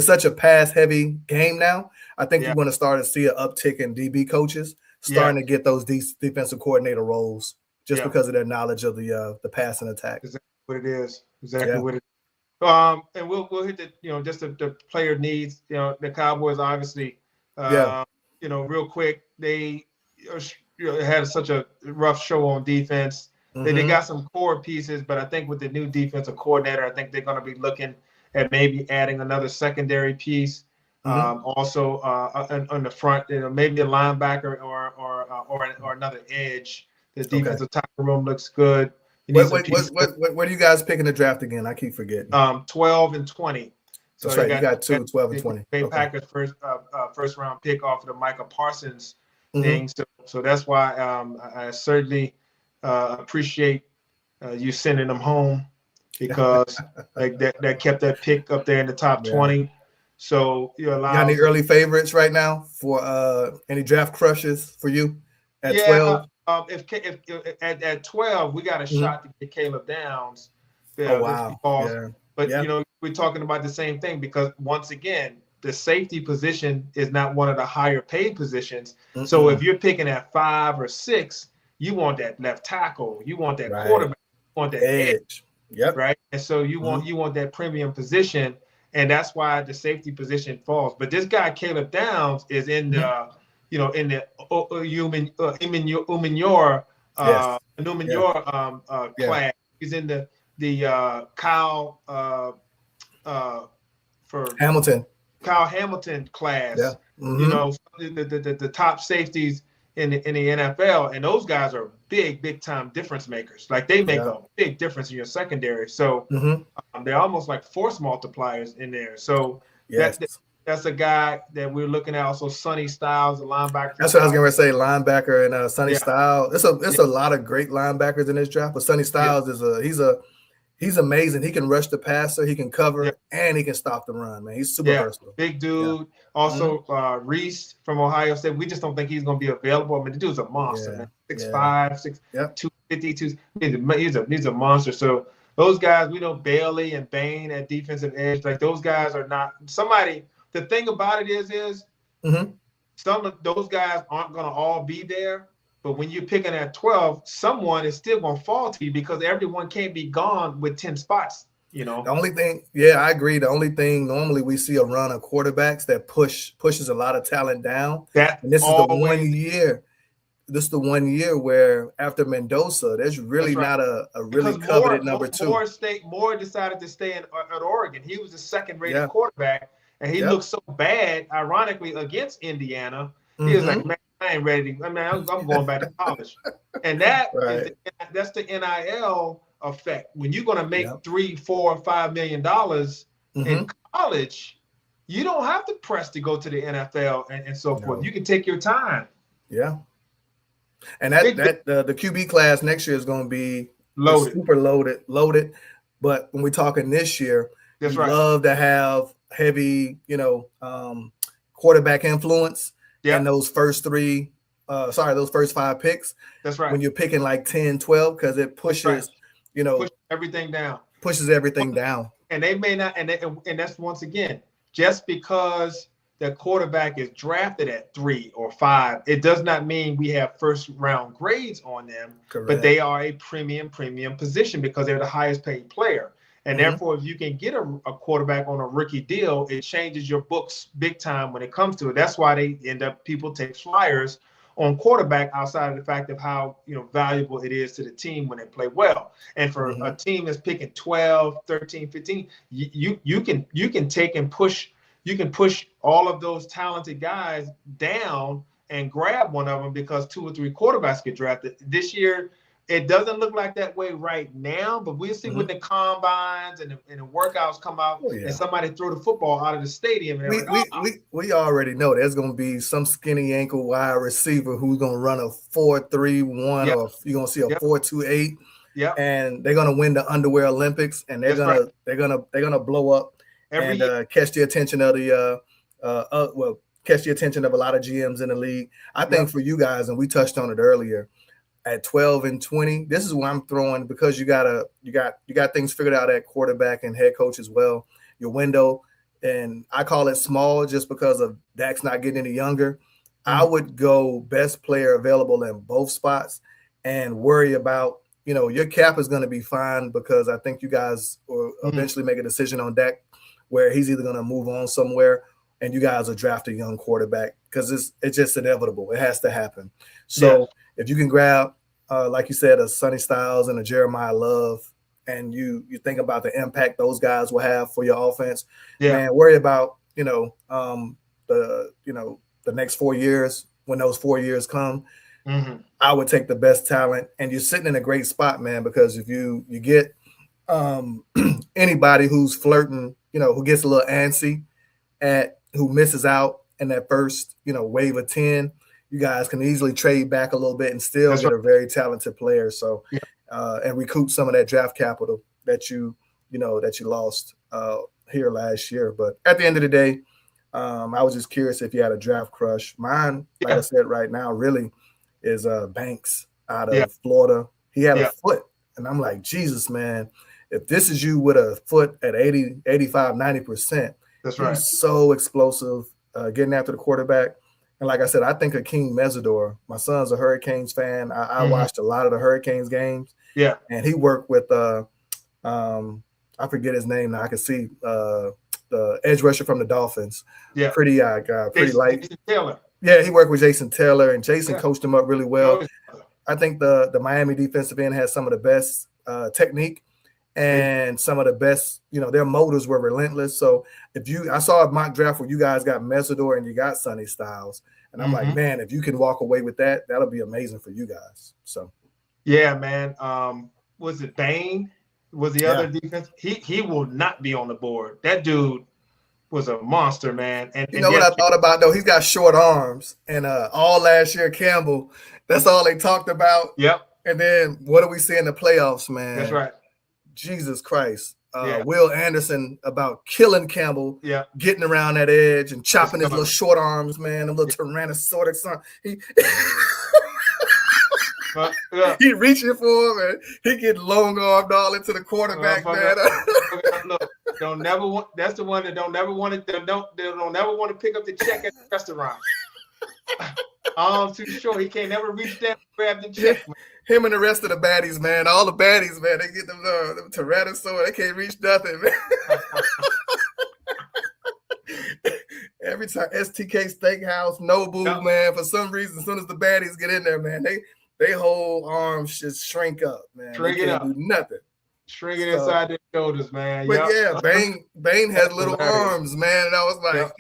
such a pass heavy game now. I think you're going to start to see an uptick in DB coaches starting to get those defensive coordinator roles just because of their knowledge of the passing attack. Exactly what it is. What it is. And we'll hit just the player needs. The Cowboys obviously, real quick, they had such a rough show on defense. They got some core pieces, but I think with the new defensive coordinator, I think they're going to be looking at maybe adding another secondary piece. Also on the front, maybe a linebacker or another edge. The defensive tackle room looks good. What are you guys picking the draft again? I keep forgetting. 12 and 20. So that's right. You got 12 and 20. Packers first round pick off of the Micah Parsons thing. So that's why I certainly appreciate you sending them home, because that kept that pick up there in the top 20. So you got any early favorites right now for any draft crushes for you at 12? If at 12 we got a shot to get Caleb Downs. Wow. But we're talking about the same thing, because once again, the safety position is not one of the higher paid positions. So if you're picking at 5 or 6, you want that left tackle, you want that quarterback, you want that edge. Right. And so you want that premium position, and that's why the safety position falls. But this guy Caleb Downs is in the in the Umenyor class. He's in the Kyle for Hamilton. Kyle Hamilton class. The top safeties in the NFL, and those guys are big time difference makers. Like, they make a big difference in your secondary. So they're almost like force multipliers in there. So that's a guy that we're looking at. Also, Sonny Styles, the linebacker. That's what I was going to say, linebacker, and Sonny Styles. It's a lot of great linebackers in this draft, but Sonny Styles he's amazing. He can rush the passer, he can cover, and he can stop the run, man. He's super versatile. Big dude. Also, Reese from Ohio State. We just don't think he's going to be available. I mean, the dude's a monster, man. 6'5", 250. He's a monster. So those guys, we know Bailey and Bain at defensive edge. Like, those guys are not somebody. The thing about it is some of those guys aren't going to all be there. But when you're picking at 12, someone is still going to fall to you, because everyone can't be gone with 10 spots, The only thing, I agree. The only thing, normally we see a run of quarterbacks that pushes a lot of talent down. And this is the 1 year. This is the 1 year where after Mendoza, there's really not a really coveted number 2. Moore decided to stay at Oregon. He was the second-rated quarterback, and he looked so bad, ironically, against Indiana. He was like, man, I ain't ready. I'm going back to college. And that's the NIL effect. When you're going to make $3, $4, $5 million in college, you don't have to press to go to the NFL and so forth. You can take your time. Yeah. And the QB class next year is going to be super loaded. But when we're talking this year, love to have heavy, quarterback influence. And those first 5 picks. That's right. When you're picking like 10, 12, because it pushes, pushes everything down. And they may not, and that's once again, just because the quarterback is drafted at 3 or 5, it does not mean we have first round grades on them. Correct. But they are a premium position because they're the highest paid player. And therefore, if you can get a quarterback on a rookie deal, it changes your books big time when it comes to it. That's why they end up, people take flyers on quarterback outside of the fact of how, valuable it is to the team when they play well. And for a team that's picking 12, 13, 15, you can take and push, you can push all of those talented guys down and grab one of them because 2 or 3 quarterbacks get drafted. This year, it doesn't look like that way right now, but we'll see when the combines and the workouts come out and somebody throw the football out of the stadium. And we already know there's going to be some skinny ankle wide receiver who's going to run a 4.31 or you're going to see a 4.28. Yeah, and they're going to win the underwear Olympics, and they're gonna blow up and catch the attention of catch the attention of a lot of GMs in the league. I think for you guys, and we touched on it earlier, at 12 and 20, this is where I'm throwing, because you got things figured out at quarterback and head coach as well. Your window, and I call it small just because of Dak's not getting any younger. I would go best player available in both spots and worry about, your cap is going to be fine, because I think you guys will eventually make a decision on Dak where he's either going to move on somewhere and you guys will draft a young quarterback, because it's just inevitable. It has to happen. So if you can grab, like you said, a Sonny Styles and a Jeremiah Love, and you think about the impact those guys will have for your offense, man, worry about, the next 4 years, when those 4 years come. I would take the best talent, and you're sitting in a great spot, man, because if you get anybody who's flirting, who gets a little antsy who misses out in that first, wave of 10, you guys can easily trade back a little bit and still get a very talented player. So, and recoup some of that draft capital that you lost here last year. But at the end of the day, I was just curious if you had a draft crush. Mine, like I said, right now, really is Banks out of Florida. He had a foot, and I'm like, Jesus, man, if this is you with a foot at 80, 85, 90%, that's right. He's so explosive, getting after the quarterback. And like I said, I think Akeem Mesidor, my son's a Hurricanes fan. I watched a lot of the Hurricanes games. Yeah. And he worked with, I forget his name now. I can see the edge rusher from the Dolphins. Yeah. Pretty light. Jason Taylor. Yeah, he worked with Jason Taylor, and Jason coached him up really well. I think the Miami defensive end has some of the best technique and some of the best, their motors were relentless. So I saw a mock draft where you guys got Mesidor and you got Sonny Styles. And I'm like, man, if you can walk away with that, that'll be amazing for you guys. So, yeah, man. Was it Bain? Was the other defense? He will not be on the board. That dude was a monster, man. And what I thought about, though? He's got short arms. And all last year, Campbell, that's all they talked about. Yep. And then what do we see in the playoffs, man? That's right. Jesus Christ. Will Anderson about killing Campbell, getting around that edge and chopping his little short arms, man, a little Tyrannosaurus son. He reaching for him, and he get long armed all into the quarterback, man. Look, that's the one that don't never want to pick up the check at the restaurant. I'm too sure he can't never reach down and grab the check. Man. Him and the rest of the baddies, man. All the baddies, man. They get them Tyrannosaurus. They can't reach nothing, man. Every time STK Steakhouse, Nobu, man. For some reason, as soon as the baddies get in there, man, they whole arms just shrink up, man. Shrink it up. Do nothing. Shrink it inside their shoulders, man. But Bain had little arms, man. And I was like,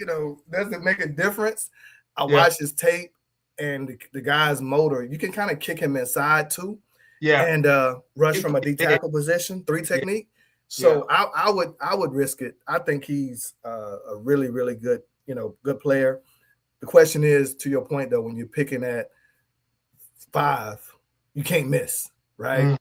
does it make a difference? I watched his tape. And the guy's motor, you can kind of kick him inside too, and rush from a D tackle position, 3 technique. So I would risk it. I think he's a really, really good, good player. The question is, to your point though, when you're picking at 5, you can't miss, right?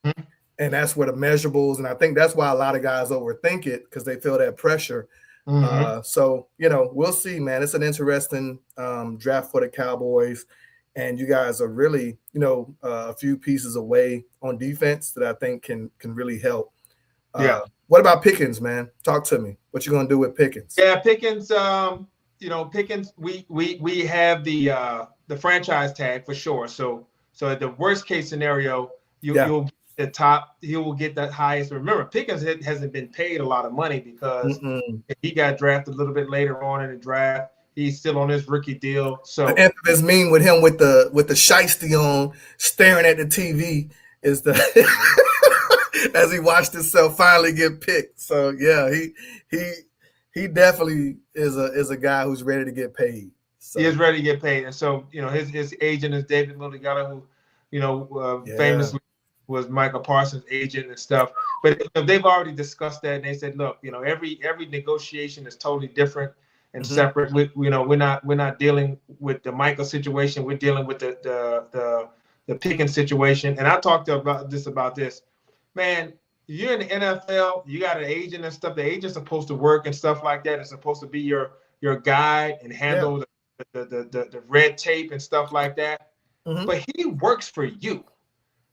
And that's where the measurables, and I think that's why a lot of guys overthink it, because they feel that pressure. So we'll see, man. It's an interesting draft for the Cowboys. And you guys are really, a few pieces away on defense that I think can really help. What about Pickens, man? Talk to me. What you gonna do with Pickens? Yeah, Pickens. Pickens. We have the franchise tag for sure. So at the worst case scenario, you'll the top, he will get the highest. Remember, Pickens hasn't been paid a lot of money because he got drafted a little bit later on in the draft. He's still on his rookie deal. So the infamous meme with him with the shiesty on, staring at the TV, is the as he watched himself finally get picked. So yeah, he definitely is a guy who's ready to get paid. So. He is ready to get paid, and so his agent is David Mulligata, who famously was Michael Parsons' agent and stuff. But they've already discussed that, and they said, look, every negotiation is totally different and separate. We're not dealing with the Michael situation. We're dealing with the Pickens situation. And I talked about this, man. You're in the NFL. You got an agent and stuff. The agent's supposed to work and stuff like that. It's supposed to be your guide and handle the red tape and stuff like that. But he works for you.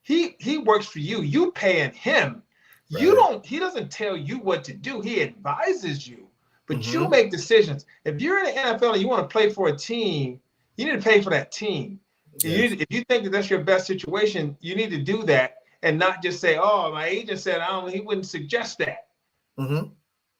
He works for you. You paying him. Right. He doesn't tell you what to do. He advises you, but you make decisions. If you're in the NFL and you want to play for a team, you need to pay for that team. Yes. If you think that that's your best situation, you need to do that and not just say, "Oh, my agent said he wouldn't suggest that."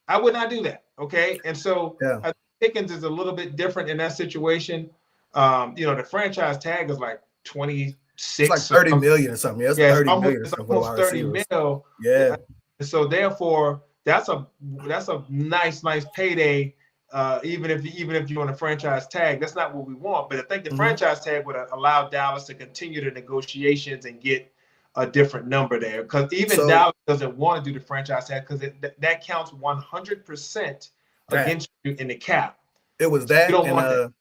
I would not do that. Okay, and so I think Pickens is a little bit different in that situation. The franchise tag is like 26. It's like 30 million or something. Yeah, it's 30 million. It's almost 30 mil. Yeah. And so therefore, that's a nice payday. Even if you're on a franchise tag, that's not what we want. But I think the franchise tag would allow Dallas to continue the negotiations and get a different number there. Because Dallas doesn't want to do the franchise tag because that counts 100% against you in the cap. It was that. You don't want that.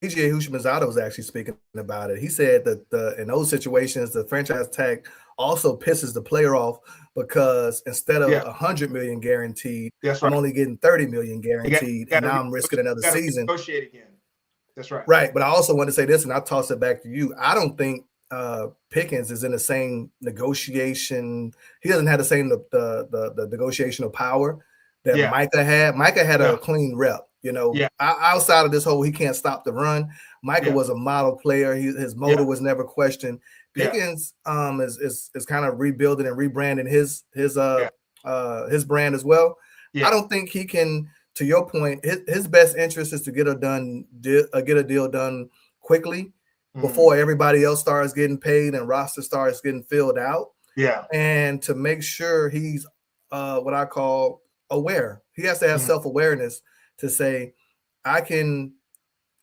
TJ Houshmandzadeh was actually speaking about it. He said that in those situations, the franchise tag also pisses the player off because instead of 100 million guaranteed, I'm only getting 30 million guaranteed, and now I'm risking another season. Negotiate again. That's right. Right, but I also want to say this, and I'll toss it back to you. I don't think Pickens is in the same negotiation. He doesn't have the same the negotiational power that Micah had. Micah had a clean rep. Outside of this whole he can't stop the run, Micah was a model player. His motor was never questioned. Pickens is kind of rebuilding and rebranding his brand as well. I don't think he can. To your point, his best interest is to get a deal done quickly before everybody else starts getting paid and roster starts getting filled out. And to make sure he's what I call aware. He has to have self-awareness to say, I can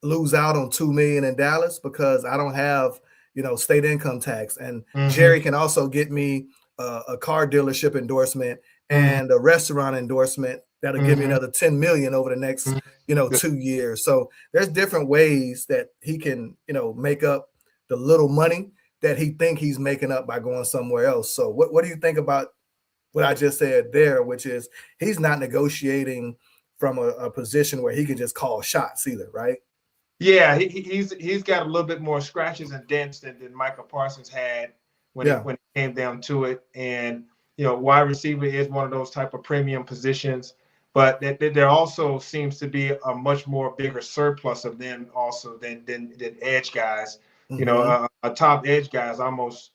lose out on $2 million in Dallas because I don't have, state income tax. And Jerry can also get me a car dealership endorsement and a restaurant endorsement that'll give me another $10 million over the next, 2 years. So there's different ways that he can, make up the little money that he think he's making up by going somewhere else. So what do you think about what I just said there, which is he's not negotiating from a position where he can just call shots either, right? Yeah, he's got a little bit more scratches and dents than Michael Parsons had when it came down to it. And wide receiver is one of those type of premium positions, but there also seems to be a much more bigger surplus of them also than edge guys. A top edge guy is almost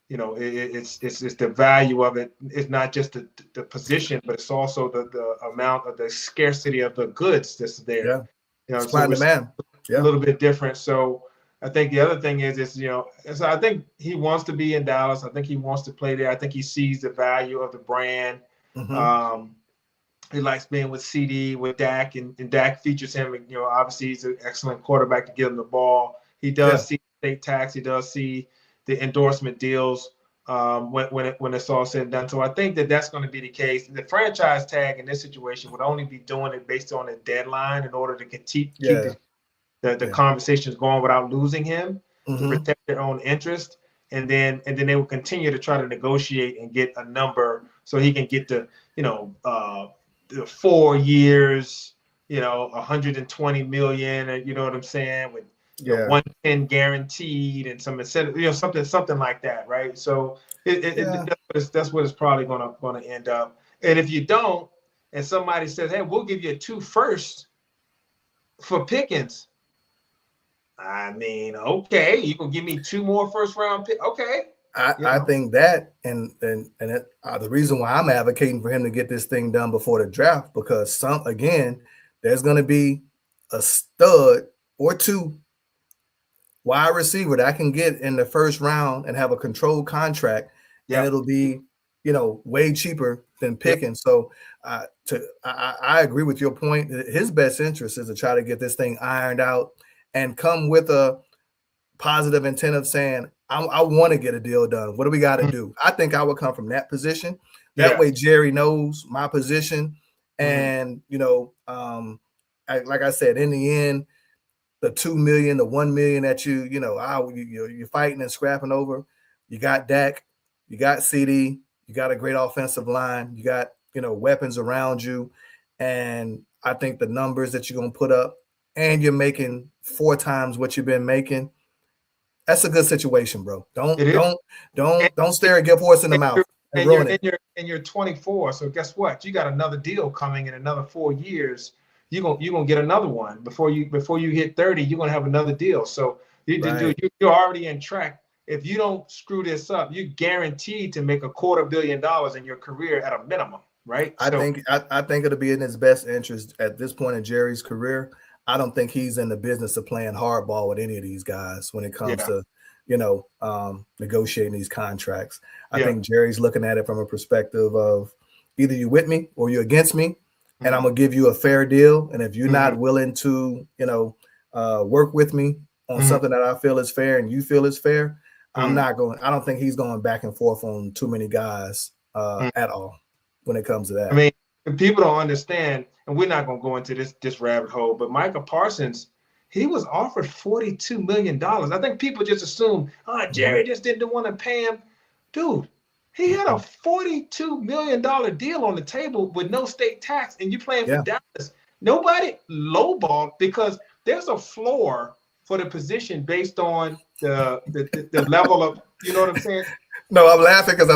it's the value of it. It's not just the position, but it's also the amount of the scarcity of the goods that's there. Supply and demand. A little bit different. So I think the other thing is so I think he wants to be in Dallas. I think he wants to play there. I think he sees the value of the brand. He likes being with CD, with Dak, and Dak features him. And, obviously he's an excellent quarterback to get him the ball. He does see state tax. He does see the endorsement deals when it's all said and done. So I think that's going to be the case. The franchise tag in this situation would only be doing it based on a deadline in order to keep the conversations going without losing him, to protect their own interest. And then they will continue to try to negotiate and get a number so he can get the 4 years, 120 million, you know what I'm saying, with 110 guaranteed and some incentive, something like that, right? So that's what it's probably gonna end up. And if you don't, and somebody says, "Hey, we'll give you a 2 first for Pickens," I mean, okay, you can give me 2 more first round pick. Okay. I think that and the reason why I'm advocating for him to get this thing done before the draft, because there's going to be a stud or two wide receiver that I can get in the first round and have a controlled contract, and it'll be way cheaper than picking. So I agree with your point. His best interest is to try to get this thing ironed out and come with a positive intent of saying, I want to get a deal done. What do we got to do? I think I would come from that position. That way Jerry knows my position. And, like I said, in the end, the 2 million, the 1 million that you're fighting and scrapping over, you got Dak, you got CD, you got a great offensive line, you got, weapons around you. And I think the numbers that you're going to put up, and you're making 4 times what you've been making, that's a good situation, bro. Don't stare a gift horse in the mouth and ruin it. And you're 24, so guess what? You got another deal coming in another 4 years. You're gonna get another one before you hit 30. You're gonna have another deal. So you're already in track. If you don't screw this up, you're guaranteed to make $250 million in your career at a minimum, right? I think it'll be in his best interest at this point in Jerry's career. I don't think he's in the business of playing hardball with any of these guys when it comes to, negotiating these contracts. I think Jerry's looking at it from a perspective of either you with me or you're against me, and I'm gonna give you a fair deal. And if you're not willing to, work with me on something that I feel is fair and you feel is fair, I don't think he's going back and forth on too many guys at all when it comes to that. I mean, people don't understand, and we're not going to go into this rabbit hole, but Micah Parsons, he was offered $42 million. I think people just assume, Jerry just didn't want to pay him. Dude, he had a $42 million deal on the table with no state tax, and you playing for Dallas. Nobody lowballed, because there's a floor for the position based on the level of, you know what I'm saying? No, I'm laughing because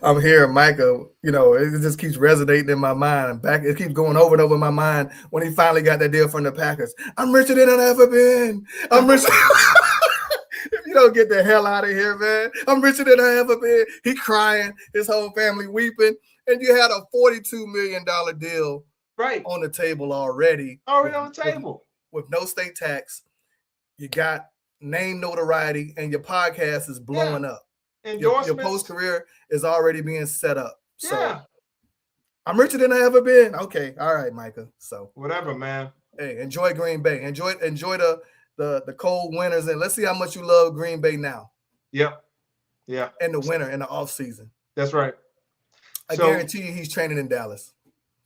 I'm hearing Micah, it just keeps resonating in my mind. It keeps going over and over in my mind when he finally got that deal from the Packers. I'm richer than I've ever been. I'm richer. If you don't get the hell out of here, man, I'm richer than I ever been. He crying, his whole family weeping, and you had a $42 million deal on the table already. Already on the table. With no state tax. You got name notoriety, and your podcast is blowing up. Your post career is already being set up. So I'm richer than I ever been. Okay, all right, Micah. So whatever, man. Hey, enjoy Green Bay. Enjoy the cold winters, and let's see how much you love Green Bay now. Yeah. In the winter, in the off season. That's right. I guarantee you, he's training in Dallas.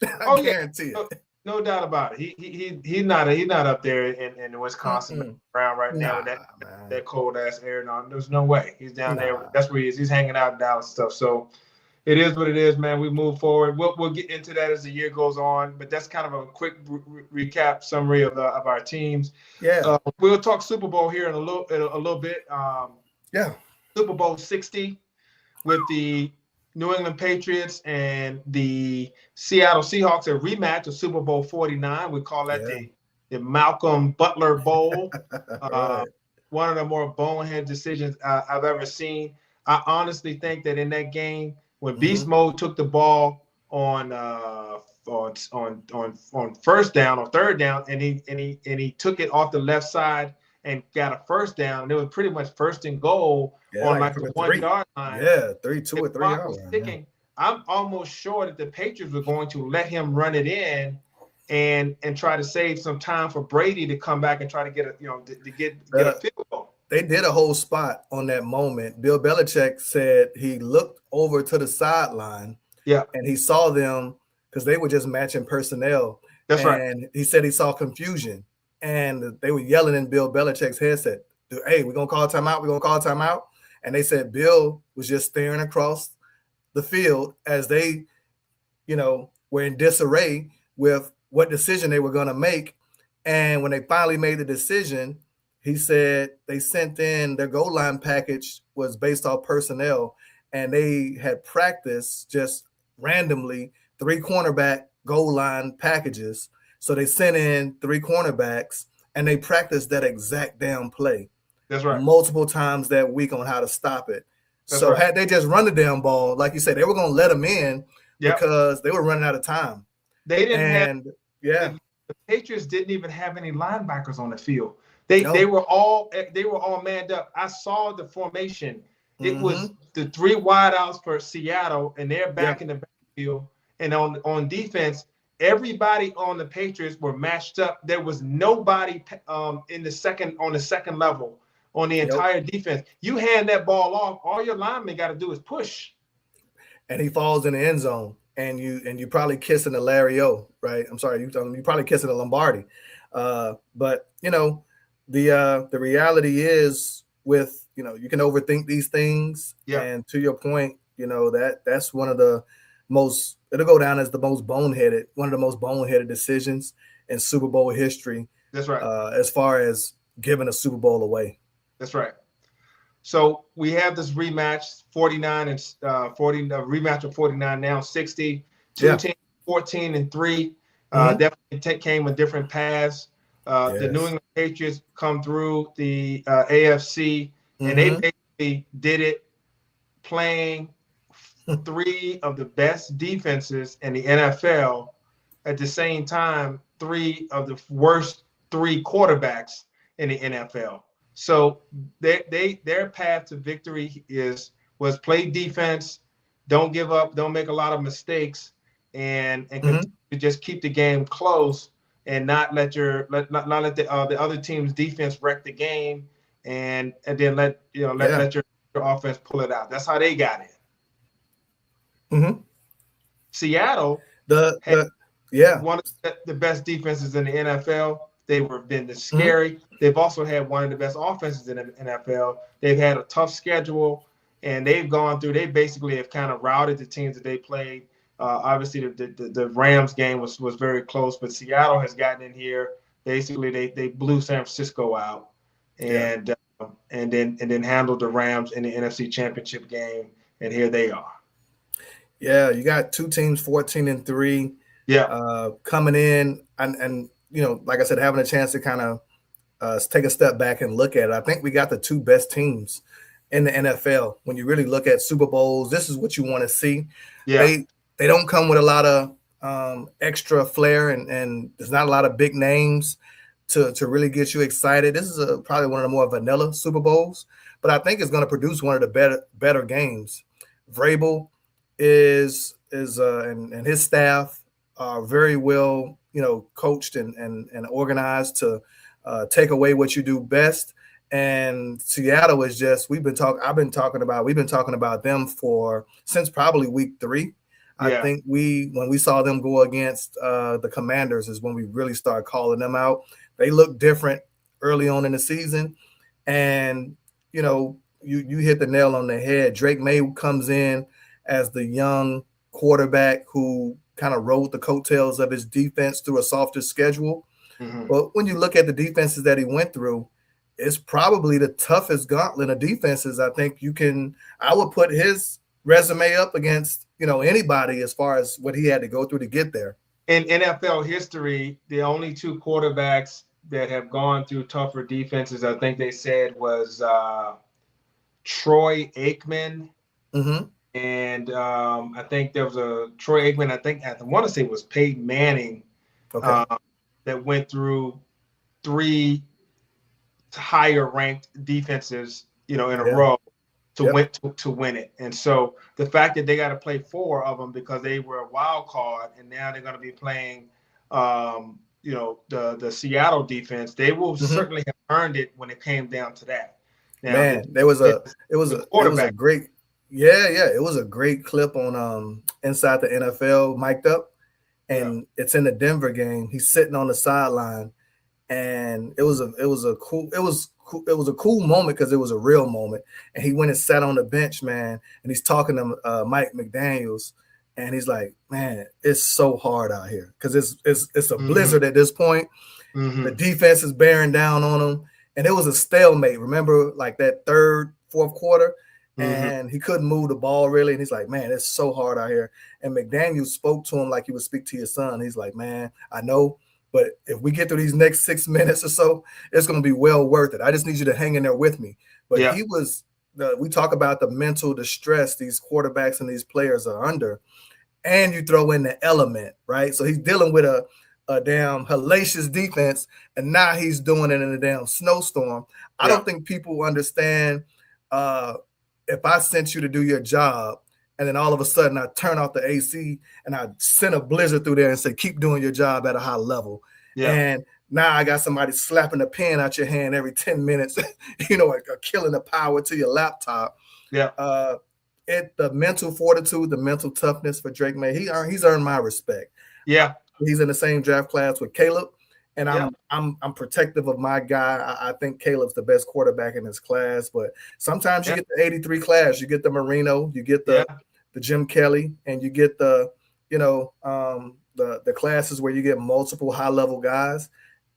I guarantee it. No doubt about it. He's not up there in Wisconsin around right now with that cold ass air. No, there's no way. He's down there. That's where he is. He's hanging out in Dallas stuff. So it is what it is, man. We move forward. We'll get into that as the year goes on. But that's kind of a quick recap summary of our teams. Yeah. We'll talk Super Bowl here in a little bit. Super Bowl 60 with the New England Patriots and the Seattle Seahawks, a rematch of Super Bowl 49. We call that the Malcolm Butler Bowl. One of the more bonehead decisions I've ever seen. I honestly think that in that game, when Beast Mode took the ball on first down or third down, and he took it off the left side and got a first down, and it was pretty much first and goal on like the 1 yard line. Yeah, 2 or 3 yards. I'm almost sure that the Patriots were going to let him run it in and try to save some time for Brady to come back and try to get a field goal. They did a whole spot on that moment. Bill Belichick said he looked over to the sideline. Yeah. And he saw them because they were just matching personnel. That's right. And he said he saw confusion. And they were yelling in Bill Belichick's headset, hey, we're going to call timeout. We're going to call timeout. And they said Bill was just staring across the field as they, were in disarray with what decision they were going to make. And when they finally made the decision, he said they sent in their goal line package was based off personnel. And they had practiced just randomly 3 cornerback goal line packages. So they sent in 3 cornerbacks and they practice that exact damn play. That's right. Multiple times that week on how to stop it. That's so right. had they just run the damn ball, like you said, they were going to let them in Yep. because they were running out of time. They didn't and have the Patriots didn't even have any linebackers on the field. They were all manned up. I saw the formation. It was the 3 wideouts for Seattle, and they're back in the backfield. And on defense, everybody on the Patriots were matched up. There was nobody on the second level on the entire defense. You hand that ball off, all your linemen got to do is push. And he falls in the end zone, and you probably kissing the Larry O, right? I'm sorry, you probably kissing the Lombardi. But the reality is with you can overthink these things. Yeah. And to your point, that's one of the most, it'll go down as the most boneheaded, one of the most boneheaded decisions in Super Bowl history. That's right. As far as giving a Super Bowl away. That's right. So we have this rematch, 49 and 40, rematch of 49 now 60. Two teams, 14-3. Definitely came with different paths. The New England Patriots come through the AFC, and they basically did it playing 3 of the best defenses in the NFL at the same time, 3 of the worst 3 quarterbacks in the NFL. So their path to victory was play defense, don't give up, don't make a lot of mistakes, and just keep the game close and not let the other team's defense wreck the game, and then let your offense pull it out. That's how they got it. Seattle had one of the best defenses in the NFL. They've been scary. They've also had one of the best offenses in the NFL. They've had a tough schedule, and they've gone through. They basically have kind of routed the teams that they played. Obviously, the Rams game was very close, but Seattle has gotten in here. Basically, they blew San Francisco out, and then handled the Rams in the NFC Championship game, and here they are. Yeah, you got 2 teams, 14-3. Yeah, coming in and like I said, having a chance to kind of take a step back and look at it. I think we got the 2 best teams in the NFL. When you really look at Super Bowls, this is what you want to see. Yeah. They don't come with a lot of extra flair, and there's not a lot of big names to really get you excited. This is probably one of the more vanilla Super Bowls, but I think it's going to produce one of the better games. Vrabel is and his staff are very well coached and organized to take away what you do best. And Seattle is just we've been talking about them since probably week 3. I think when we saw them go against the Commanders is when we really started calling them out. They look different early on in the season, and you hit the nail on the head. Drake May comes in as the young quarterback who kind of rode the coattails of his defense through a softer schedule. But when you look at the defenses that he went through, it's probably the toughest gauntlet of defenses. I think I would put his resume up against, anybody as far as what he had to go through to get there. In NFL history, the only 2 quarterbacks that have gone through tougher defenses, I think they said, was Troy Aikman. And I think there was a Troy Aikman. I want to say it was Peyton Manning that went through 3 higher ranked defenses, in a row to win it. And so the fact that they got to play 4 of them because they were a wild card, and now they're going to be playing, the Seattle defense, they will certainly have earned it when it came down to that. Now, it was a great. It was a great clip on Inside the NFL, mic'd up, and it's in the Denver game. He's sitting on the sideline, and it was a cool moment because it was a real moment. And he went and sat on the bench, man, and he's talking to Mike McDaniels, and he's like, "Man, it's so hard out here because it's a blizzard at this point. The defense is bearing down on him, and it was a stalemate. Remember, like that 3rd, 4th quarter." And he couldn't move the ball really. And he's like, man, it's so hard out here. And McDaniel spoke to him like he would speak to your son. He's like, man, I know But if we get through these next 6 minutes or so, it's going to be well worth it. I just need you to hang in there with me. But Yeah. he was, we talk about the mental distress these quarterbacks and these players are under, and you throw in the element, right? So he's dealing with a damn hellacious defense, and now he's doing it in a damn snowstorm. I don't think people understand if I sent you to do your job, and then all of a sudden I turn off the AC and I send a blizzard through there and say, keep doing your job at a high level. Yeah. And now I got somebody slapping the pen out your hand every 10 minutes, killing the power to your laptop. Yeah. The mental fortitude, the mental toughness for Drake Maye, he's earned my respect. Yeah. He's in the same draft class with Caleb. And I'm protective of my guy. I think Caleb's the best quarterback in his class. But sometimes you get the 83 class, you get the Marino, you get the Jim Kelly, and you get the classes where you get multiple high level guys.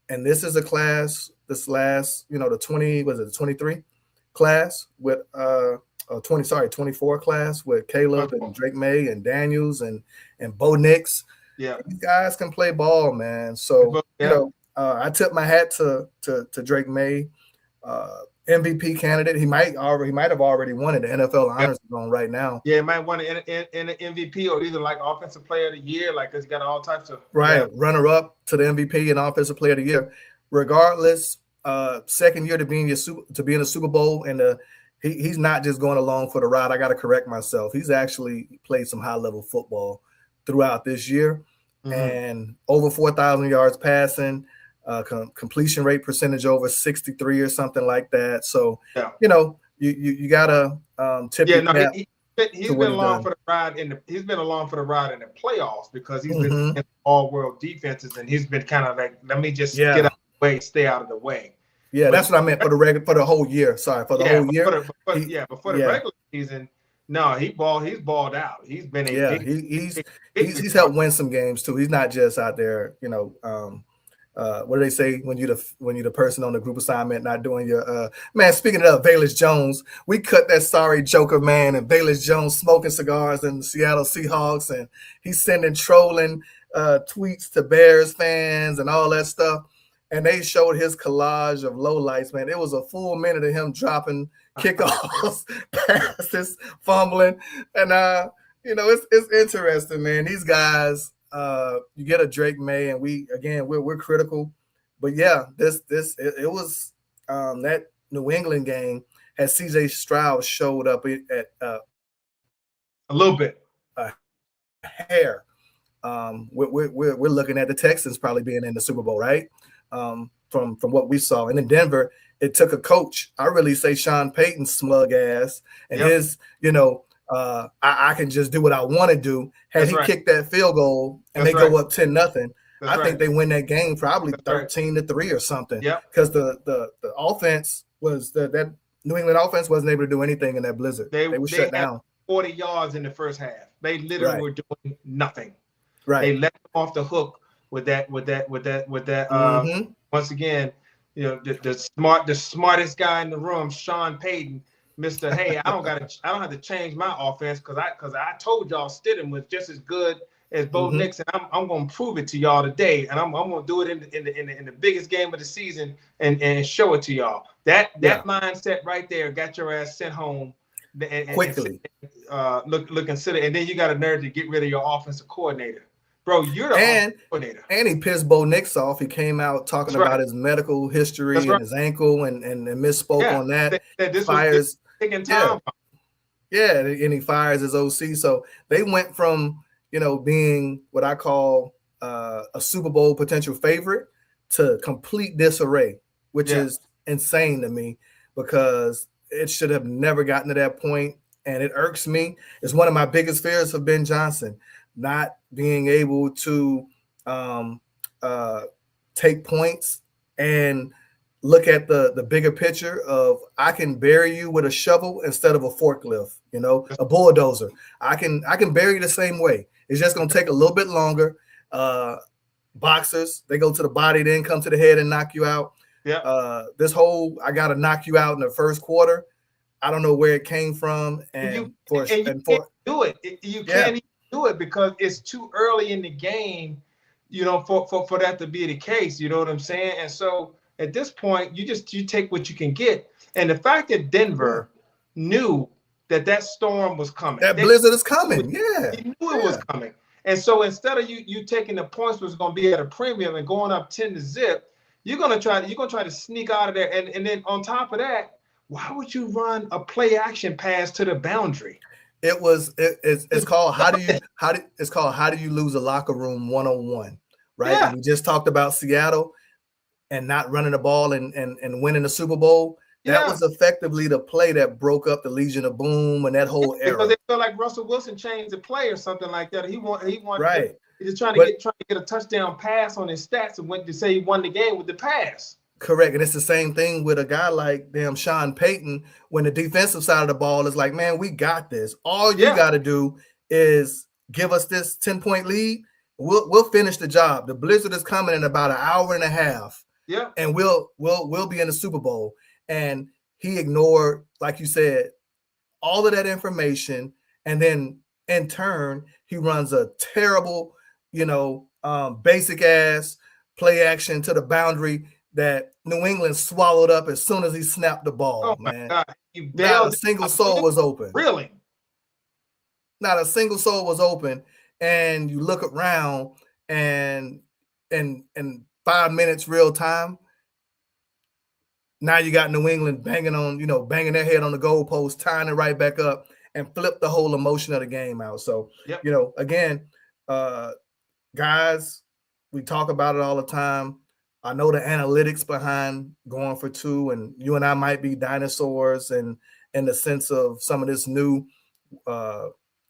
And this is a class, the 23 class with 24 class with Caleb and Drake Maye and Daniels and Bo Nix. Yeah, these guys can play ball, man. So I tip my hat to Drake Maye, MVP candidate. He might have already won it. The NFL honors zone right now. Yeah, he might win in an MVP or either like offensive player of the year. Like he's got all types of runner up to the MVP and offensive player of the year. Regardless, second year to be in a Super Bowl, and he's not just going along for the ride. I got to correct myself. He's actually played some high level football throughout this year, and over 4,000 yards passing, completion rate percentage over 63 or something like that. So you gotta tip your cap. He's been along for the ride in the playoffs because he's been in all world defenses, and he's been kind of like, let me just get out of the way, stay out of the way. Yeah, that's what I meant for the whole year. Sorry, for the whole year. But for the regular season. No, he's balled out. He's been he's helped win some games too. He's not just out there, what do they say when you're the person on the group assignment not doing your man. Speaking of Velus Jones, we cut that sorry Joker man, and Velus Jones smoking cigars in the Seattle Seahawks, and he's sending trolling tweets to Bears fans and all that stuff. And they showed his collage of lowlights, man. It was a full minute of him dropping kickoffs, passes, fumbling. And, it's interesting, man. These guys, you get a Drake Maye, and we're critical. But, yeah, it was that New England game had C.J. Stroud showed up at a little bit. A hair. We're looking at the Texans probably being in the Super Bowl, right? From what we saw. And in Denver, it took a coach. I really say Sean Payton's smug ass and his, I can just do what I want to do. Had he kicked that field goal and they go up 10-0, I think they win that game probably 13-3 or something. Yeah. Because the offense was that New England offense wasn't able to do anything in that blizzard. They were shut down. 40 yards in the first half. They literally were doing nothing. Right. They let them off the hook with that. Once again, the smartest guy in the room, Sean Payton, Mr. Hey, I don't have to change my offense because I told y'all Stidham was just as good as Bo Nix, and I'm gonna prove it to y'all today, and I'm gonna do it in the biggest game of the season and show it to y'all. That mindset right there got your ass sent home quickly. Look consider, and then you got a nerve to get rid of your offensive coordinator. Bro, you're the offensive coordinator. And he pissed Bo Nix off. He came out talking about his medical history and his ankle and misspoke on that. This was taking time. Yeah, and he fires his OC. So they went from being what I call a Super Bowl potential favorite to complete disarray, which is insane to me because it should have never gotten to that point. And it irks me. It's one of my biggest fears for Ben Johnson, not being able to take points and look at the bigger picture of I can bury you with a shovel instead of a forklift, a bulldozer. I can bury you the same way. It's just going to take a little bit longer. Boxers, they go to the body, then come to the head and knock you out. Yeah. This whole I got to knock you out in the first quarter. I don't know where it came from. You can't do it. You can't even do it because it's too early in the game for that to be the case. You know what I'm saying? And so at this point, you take what you can get. And the fact that Denver knew that storm was coming, that blizzard is coming. He knew it was coming. And so instead of you taking the points was going to be at a premium and going up 10-0, you're gonna try to sneak out of there. And then on top of that, why would you run a play action pass to the boundary? It's called how do you lose a locker room 101, right? Yeah. And we just talked about Seattle and not running the ball and winning the Super Bowl. That was effectively the play that broke up the Legion of Boom and that whole era. Because they felt like Russell Wilson changed the play or something like that. He wanted right. He's trying to get a touchdown pass on his stats and went to say he won the game with the pass. Correct. And it's the same thing with a guy like Sean Payton when the defensive side of the ball is like, man, we got this. All you got to do is give us this 10-point lead. We'll finish the job. The blizzard is coming in about an hour and a half. Yeah. And we'll be in the Super Bowl. And he ignored, like you said, all of that information. And then in turn, he runs a terrible, basic ass play action to the boundary that New England swallowed up as soon as he snapped the ball. Oh my man. God. Not a single soul was open. Really? Not a single soul was open. And you look around and in 5 minutes real time, now you got New England banging their head on the goalpost, tying it right back up, and flip the whole emotion of the game out. So, again, guys, we talk about it all the time. I know the analytics behind going for two, and you and I might be dinosaurs and in the sense of some of this new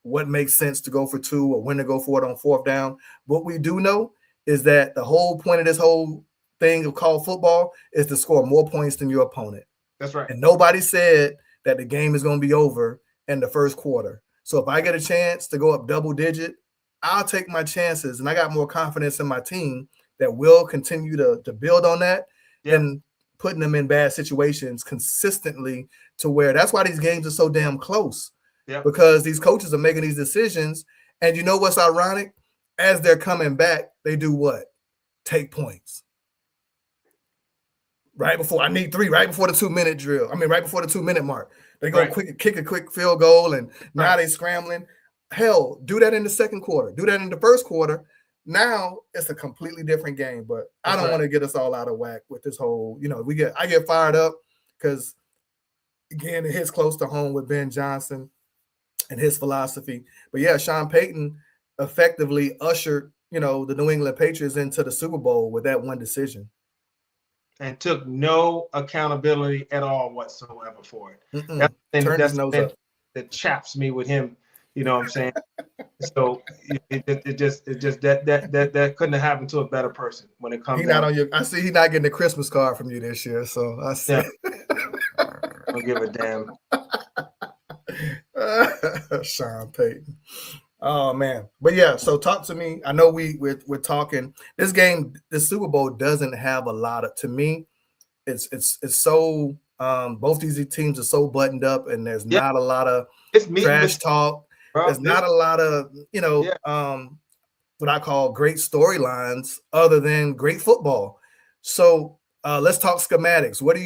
what makes sense to go for two or when to go for it on fourth down. What we do know is that the whole point of this whole thing of called football is to score more points than your opponent. That's right. And nobody said that the game is going to be over in the first quarter. So if I get a chance to go up double digit, I'll take my chances. And I got more confidence in my team that will continue to build on that and putting them in bad situations consistently to where that's why these games are so damn close. Yeah. Because these coaches are making these decisions. And you know what's ironic? As they're coming back, they do what? Take points. Right before I need 3, right before the 2-minute drill. I mean, right before the 2-minute mark. They go kick a quick field goal, and now they're scrambling. Hell, do that in the second quarter. Do that in the first quarter. Now it's a completely different game. But I don't want to get us all out of whack with this whole, I get fired up because, again, it hits close to home with Ben Johnson and his philosophy. But yeah, Sean Payton effectively ushered, the New England Patriots into the Super Bowl with that one decision. And took no accountability at all whatsoever for it. That's the thing that chaps me with him. You know what I'm saying? So it just that couldn't have happened to a better person when it comes. I see he's not getting a Christmas card from you this year. So I see. Don't give a damn. Sean Payton. Oh man, but yeah. So talk to me. I know we're talking. This game, the Super Bowl doesn't have a lot of. To me, it's so. Both these teams are so buttoned up, and there's not a lot of trash talk. Bro, there's not a lot of what I call great storylines, other than great football. So let's talk schematics. What do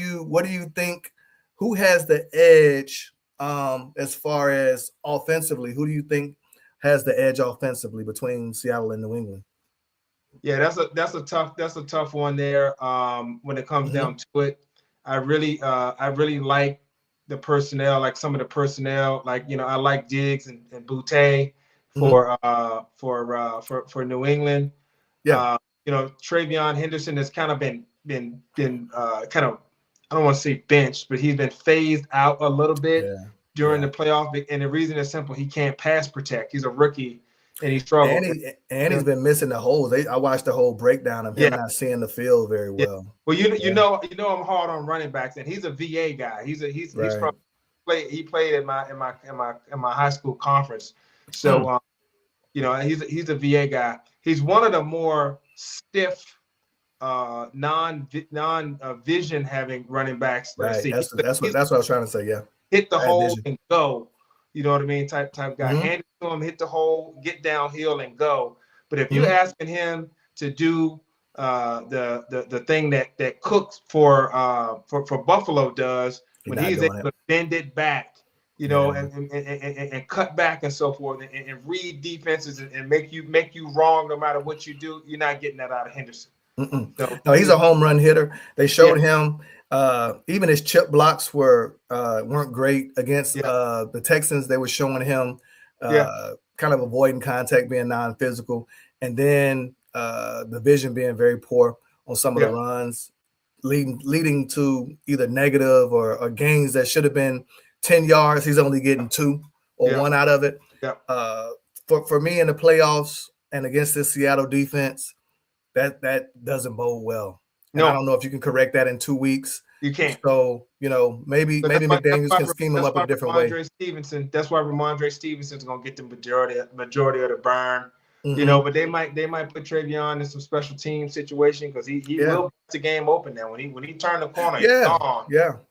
you think? Who has the edge as far as offensively? Who do you think has the edge offensively between Seattle and New England? Yeah, that's a tough one there. When it comes down to it, I really like the personnel, like some of the personnel, like I like Diggs and Boutte for New England. Yeah, Travion Henderson has kind of been kind of, I don't want to say benched, but he's been phased out a little bit during the playoff. And the reason is simple: he can't pass protect. He's a rookie, and he struggled. And he's been missing the holes. I watched the whole breakdown of him not seeing the field very well. Yeah. Well, you know I'm hard on running backs, and he's a VA guy. He's from he played in my high school conference. So he's a VA guy. He's one of the more stiff non-vision having running backs. Right. That's what I was trying to say. Yeah. Hit the hole and go. You know what I mean? Type guy. Hand it to him, hit the hole, get downhill and go. But if you're asking him to do the thing that Cooks for Buffalo does when he's able to bend it back, and cut back and so forth, and read defenses and make you wrong no matter what you do. You're not getting that out of Henderson. So, no, he's a home run hitter. They showed him even his chip blocks weren't great against the Texans. They were showing him kind of avoiding contact, being non-physical, and then the vision being very poor on some of the runs, leading to either negative or gains that should have been 10 yards. He's only getting 2 or 1 out of it. For me in the playoffs and against this Seattle defense, that doesn't bode well. And I don't know if you can correct that in 2 weeks. You can't. So, maybe McDaniels can scheme him up a different way. That's why Ramondre Stevenson's going to get the majority of the burn. But they might put Travion in some special team situation because he will get the game open now. When he turned the corner, he's gone.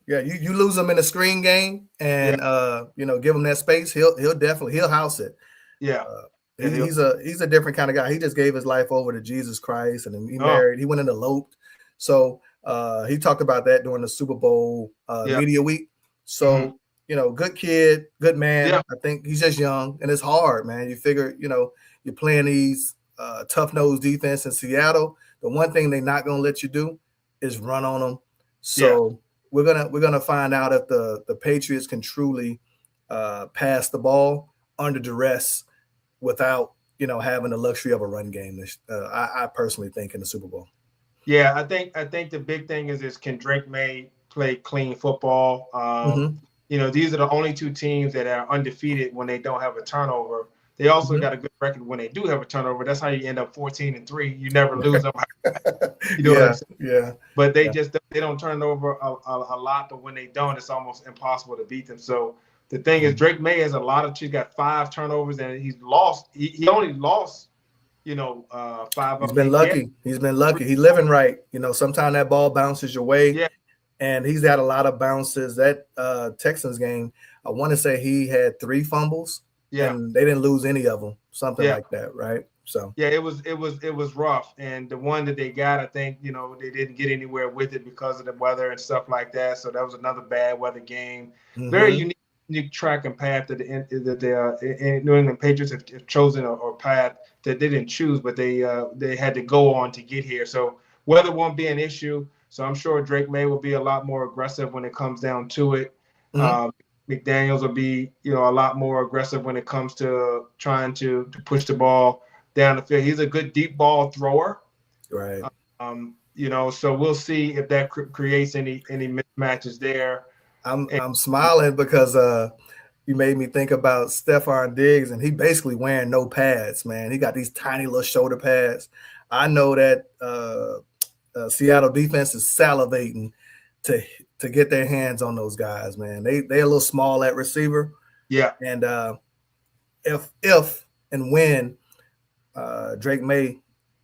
You lose him in a screen game and give him that space, he'll definitely house it. He's a different kind of guy. He just gave his life over to Jesus Christ, and he married. He went and eloped. So he talked about that during the Super Bowl media week. So good kid, good man. I think he's just young, and it's hard, man. You figure, you're playing these tough-nosed defense in Seattle. The one thing they're not going to let you do is run on them. So we're gonna find out if the Patriots can truly pass the ball under duress without having the luxury of a run game. I personally think in the Super Bowl. Yeah, I think the big thing is can Drake May play clean football? These are the only 2 teams that are undefeated when they don't have a turnover. They also got a good record when they do have a turnover. That's how you end up 14-3. You never lose them. What I'm saying? But they don't turn over a lot. But when they don't, it's almost impossible to beat them. So the thing is, Drake May has he's got 5 turnovers and he's lost. He only lost, 5. He's been lucky. He's been lucky. He's living right. Sometimes that ball bounces your way. Yeah. And he's had a lot of bounces. That Texans game, I want to say he had 3 fumbles. Yeah, and they didn't lose any of them, something like that, right? So it was rough, and the one that they got, I think, they didn't get anywhere with it because of the weather and stuff like that. So that was another bad weather game. Very unique track and path that the New England Patriots have chosen or path that they didn't choose, but they had to go on to get here. So weather won't be an issue. So I'm sure Drake May will be a lot more aggressive when it comes down to it. McDaniels will be, a lot more aggressive when it comes to trying to push the ball down the field. He's a good deep ball thrower. Right. So we'll see if that creates any mismatches there. I'm smiling because you made me think about Stephon Diggs, and he basically wearing no pads, man. He got these tiny little shoulder pads. I know that Seattle defense is salivating to get their hands on those guys, man. They're a little small at receiver. Yeah. And if and when Drake May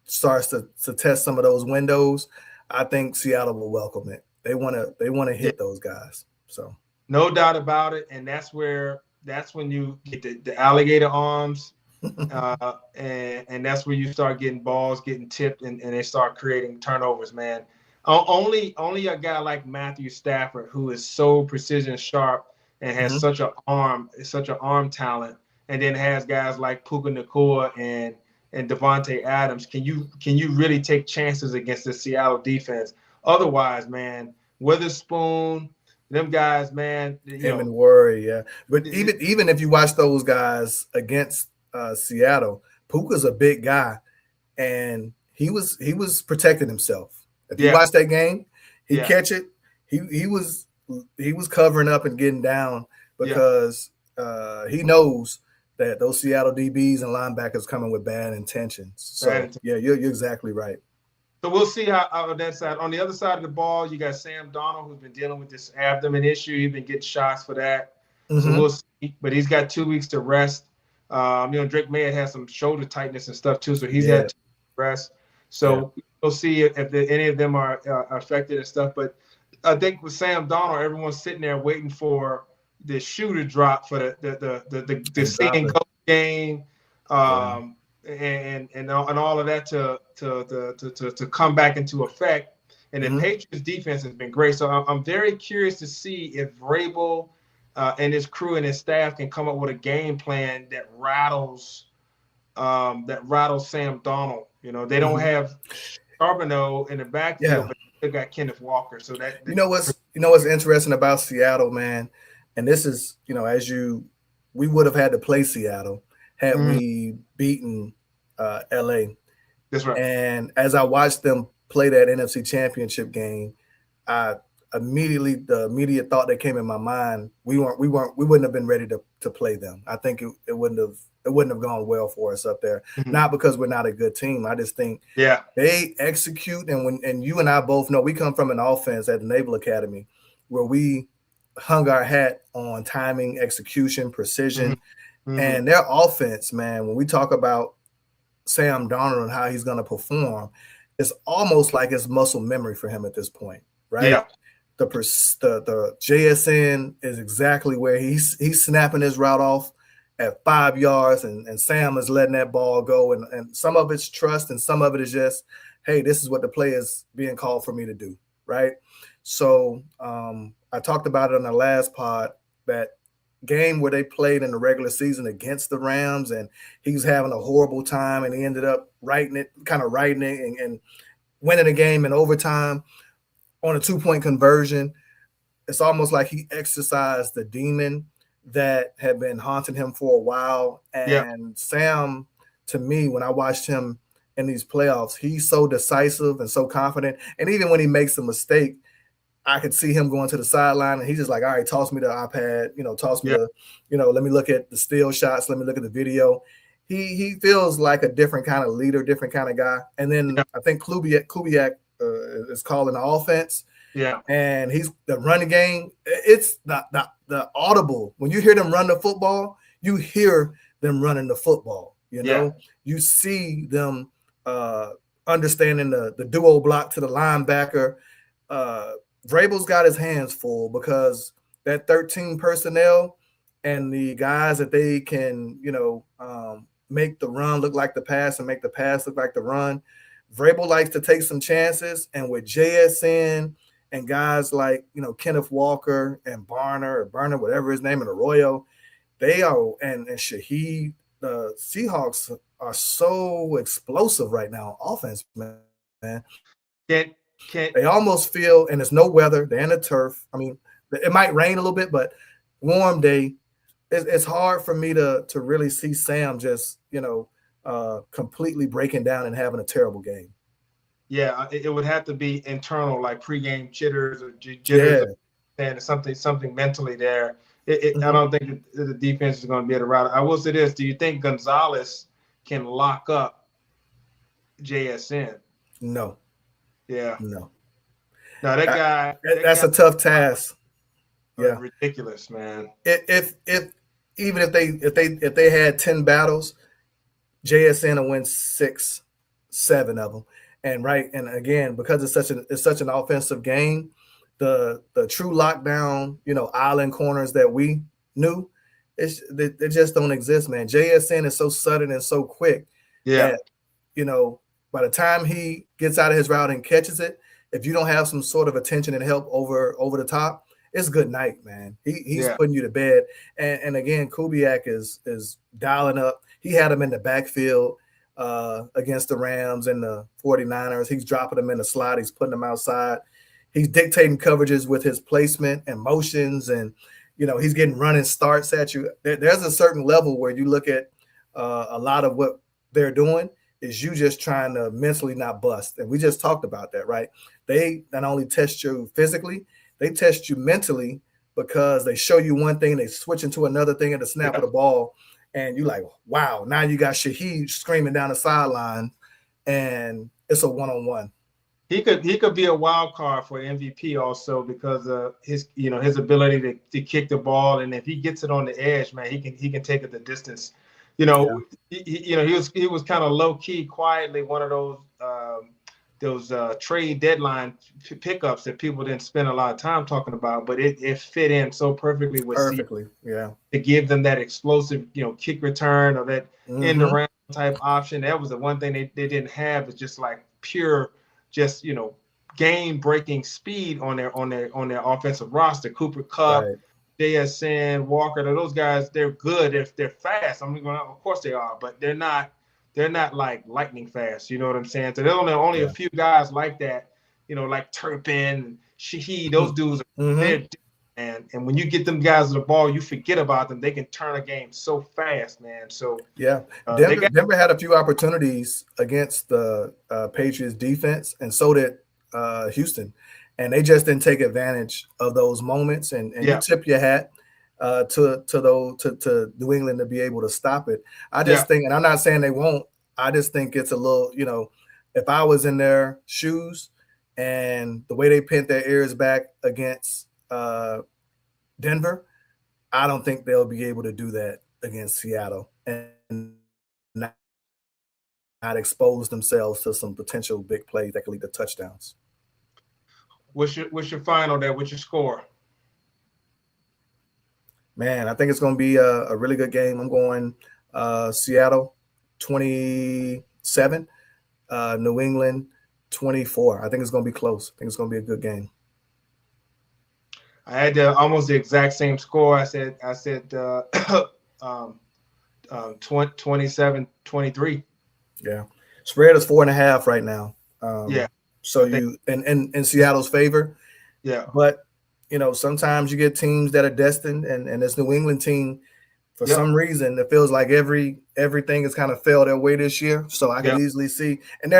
starts to test some of those windows, I think Seattle will welcome it. They want to hit those guys. So no doubt about it. And that's when you get the alligator arms. And that's where you start getting balls getting tipped and they start creating turnovers, man. Only a guy like Matthew Stafford, who is so precision sharp and has such an arm talent, and then has guys like Puka Nacua and Devontae Adams. Can you really take chances against the Seattle defense? Otherwise, man, Witherspoon, them guys, man. And worry, yeah. But even if you watch those guys against Seattle, Puka's a big guy, and he was protecting himself. If you watch that game, he catch it. He was covering up and getting down because he knows that those Seattle DBs and linebackers coming with bad intentions. So you're exactly right. So we'll see how on that side. On the other side of the ball, you got Sam Darnold, who's been dealing with this abdomen issue. He's been getting shots for that. So we'll see. But he's got 2 weeks to rest. Drake May had some shoulder tightness and stuff too, so he's had 2 weeks to rest. So we'll see if any of them are affected and stuff. But I think with Sam Darnold, everyone's sitting there waiting for the shoe to drop for the see and go game. and all of that to come back into effect. And the Patriots defense has been great. So I'm very curious to see if Vrabel and his crew and his staff can come up with a game plan that rattles Sam Darnold. You know, they don't have Charbonnet in the backfield, but they got Kenneth Walker. So that you know what's interesting about Seattle, man, and this is, you know, we would have had to play Seattle had we beaten LA. That's right. And as I watched them play that NFC Championship game, the immediate thought that came in my mind, we wouldn't have been ready to play them. I think it wouldn't have gone well for us up there. Not because we're not a good team. I just think they execute, and you and I both know we come from an offense at the Naval Academy where we hung our hat on timing, execution, precision, and their offense, man. When we talk about Sam Darnold and how he's going to perform, it's almost like it's muscle memory for him at this point, right? Yeah. The JSN is exactly where he's snapping his route off at 5 yards, and Sam is letting that ball go. And some of it's trust, and some of it is just, hey, this is what the play is being called for me to do, right? So I talked about it on the last pod, that game where they played in the regular season against the Rams, and he was having a horrible time, and he ended up writing it and winning the game in overtime on a 2-point conversion. It's almost like he exercised the demon that had been haunting him for a while. And Sam, to me, when I watched him in these playoffs, he's so decisive and so confident. And even when he makes a mistake, I could see him going to the sideline, and he's just like, all right, toss me the iPad, toss me the, let me look at the still shots, let me look at the video. He feels like a different kind of leader, different kind of guy. And then I think Kubiak is calling the offense. Yeah. And he's the running game. It's the audible. When you hear them run the football, you hear them running the football. You see them understanding the duo block to the linebacker. Vrabel's got his hands full because that 13 personnel and the guys that they can, make the run look like the pass and make the pass look like the run. Vrabel likes to take some chances, and with JSN and guys like, Kenneth Walker and Barner, whatever his name, and Arroyo, they are, and Shaheed, the Seahawks are so explosive right now on offense, man. They almost feel, and it's no weather, they're in the turf. I mean, it might rain a little bit, but warm day. It's hard for me to really see Sam just, completely breaking down and having a terrible game. Yeah, it would have to be internal, like pregame jitters or jitters, and something mentally there. I don't think the defense is going to be able to route it. I will say this: do you think Gonzalez can lock up JSN? No. Yeah. No. No, that guy. That's a tough task. Yeah. Ridiculous, man. If they had 10 battles, JSN will win 6, 7 of them. And again, because it's such an offensive game, the true lockdown, island corners that we knew, they just don't exist, man. JSN is so sudden and so quick that, by the time he gets out of his route and catches it, if you don't have some sort of attention and help over the top, it's good night, man. He's putting you to bed. And again, Kubiak is dialing up. He had him in the backfield against the Rams and the 49ers. He's dropping them in the slot. He's putting them outside. He's dictating coverages with his placement and motions, and he's getting running starts at you. There's a certain level where you look at a lot of what they're doing is you just trying to mentally not bust. And we just talked about that, right? They not only test you physically, they test you mentally, because they show you one thing, they switch into another thing at the snap of the ball. And you're like, wow, now you got Shaheed screaming down the sideline, and it's a one-on-one. He could be a wild card for MVP also, because of his ability to kick the ball, and if he gets it on the edge, man, he can take it the distance. He was kind of low key, quietly one of those trade deadline pickups that people didn't spend a lot of time talking about, but it fit in so perfectly with to give them that explosive kick return or that end around type option. That was the one thing they didn't have, is just like pure, just game breaking speed on their offensive roster. Cooper Kupp, Right. JSN, Walker, those guys, they're good if they're fast. I mean, of course they are, but they're not like lightning fast. You know what I'm saying? So there's only a few guys like that, like Turpin, Shaheed, those dudes are they're and when you get them guys the ball, you forget about them. They can turn a game so fast, man. So Denver had a few opportunities against the Patriots defense, and so did Houston, and they just didn't take advantage of those moments. And you tip your hat to New England to be able to stop it. I just think, and I'm not saying they won't, I just think it's a little, if I was in their shoes and the way they pinned their ears back against Denver, I don't think they'll be able to do that against Seattle and not expose themselves to some potential big plays that could lead to touchdowns. What's your final there? What's your score? Man, I think it's going to be a really good game. I'm going Seattle 27, New England 24. I think it's going to be close. I think it's going to be a good game. I had almost the exact same score. I said 27-23. Yeah. Spread is 4.5 right now. So you in Seattle's favor. Yeah. But sometimes you get teams that are destined, and this New England team, for some reason, it feels like everything has kind of fell their way this year. So I can easily see, and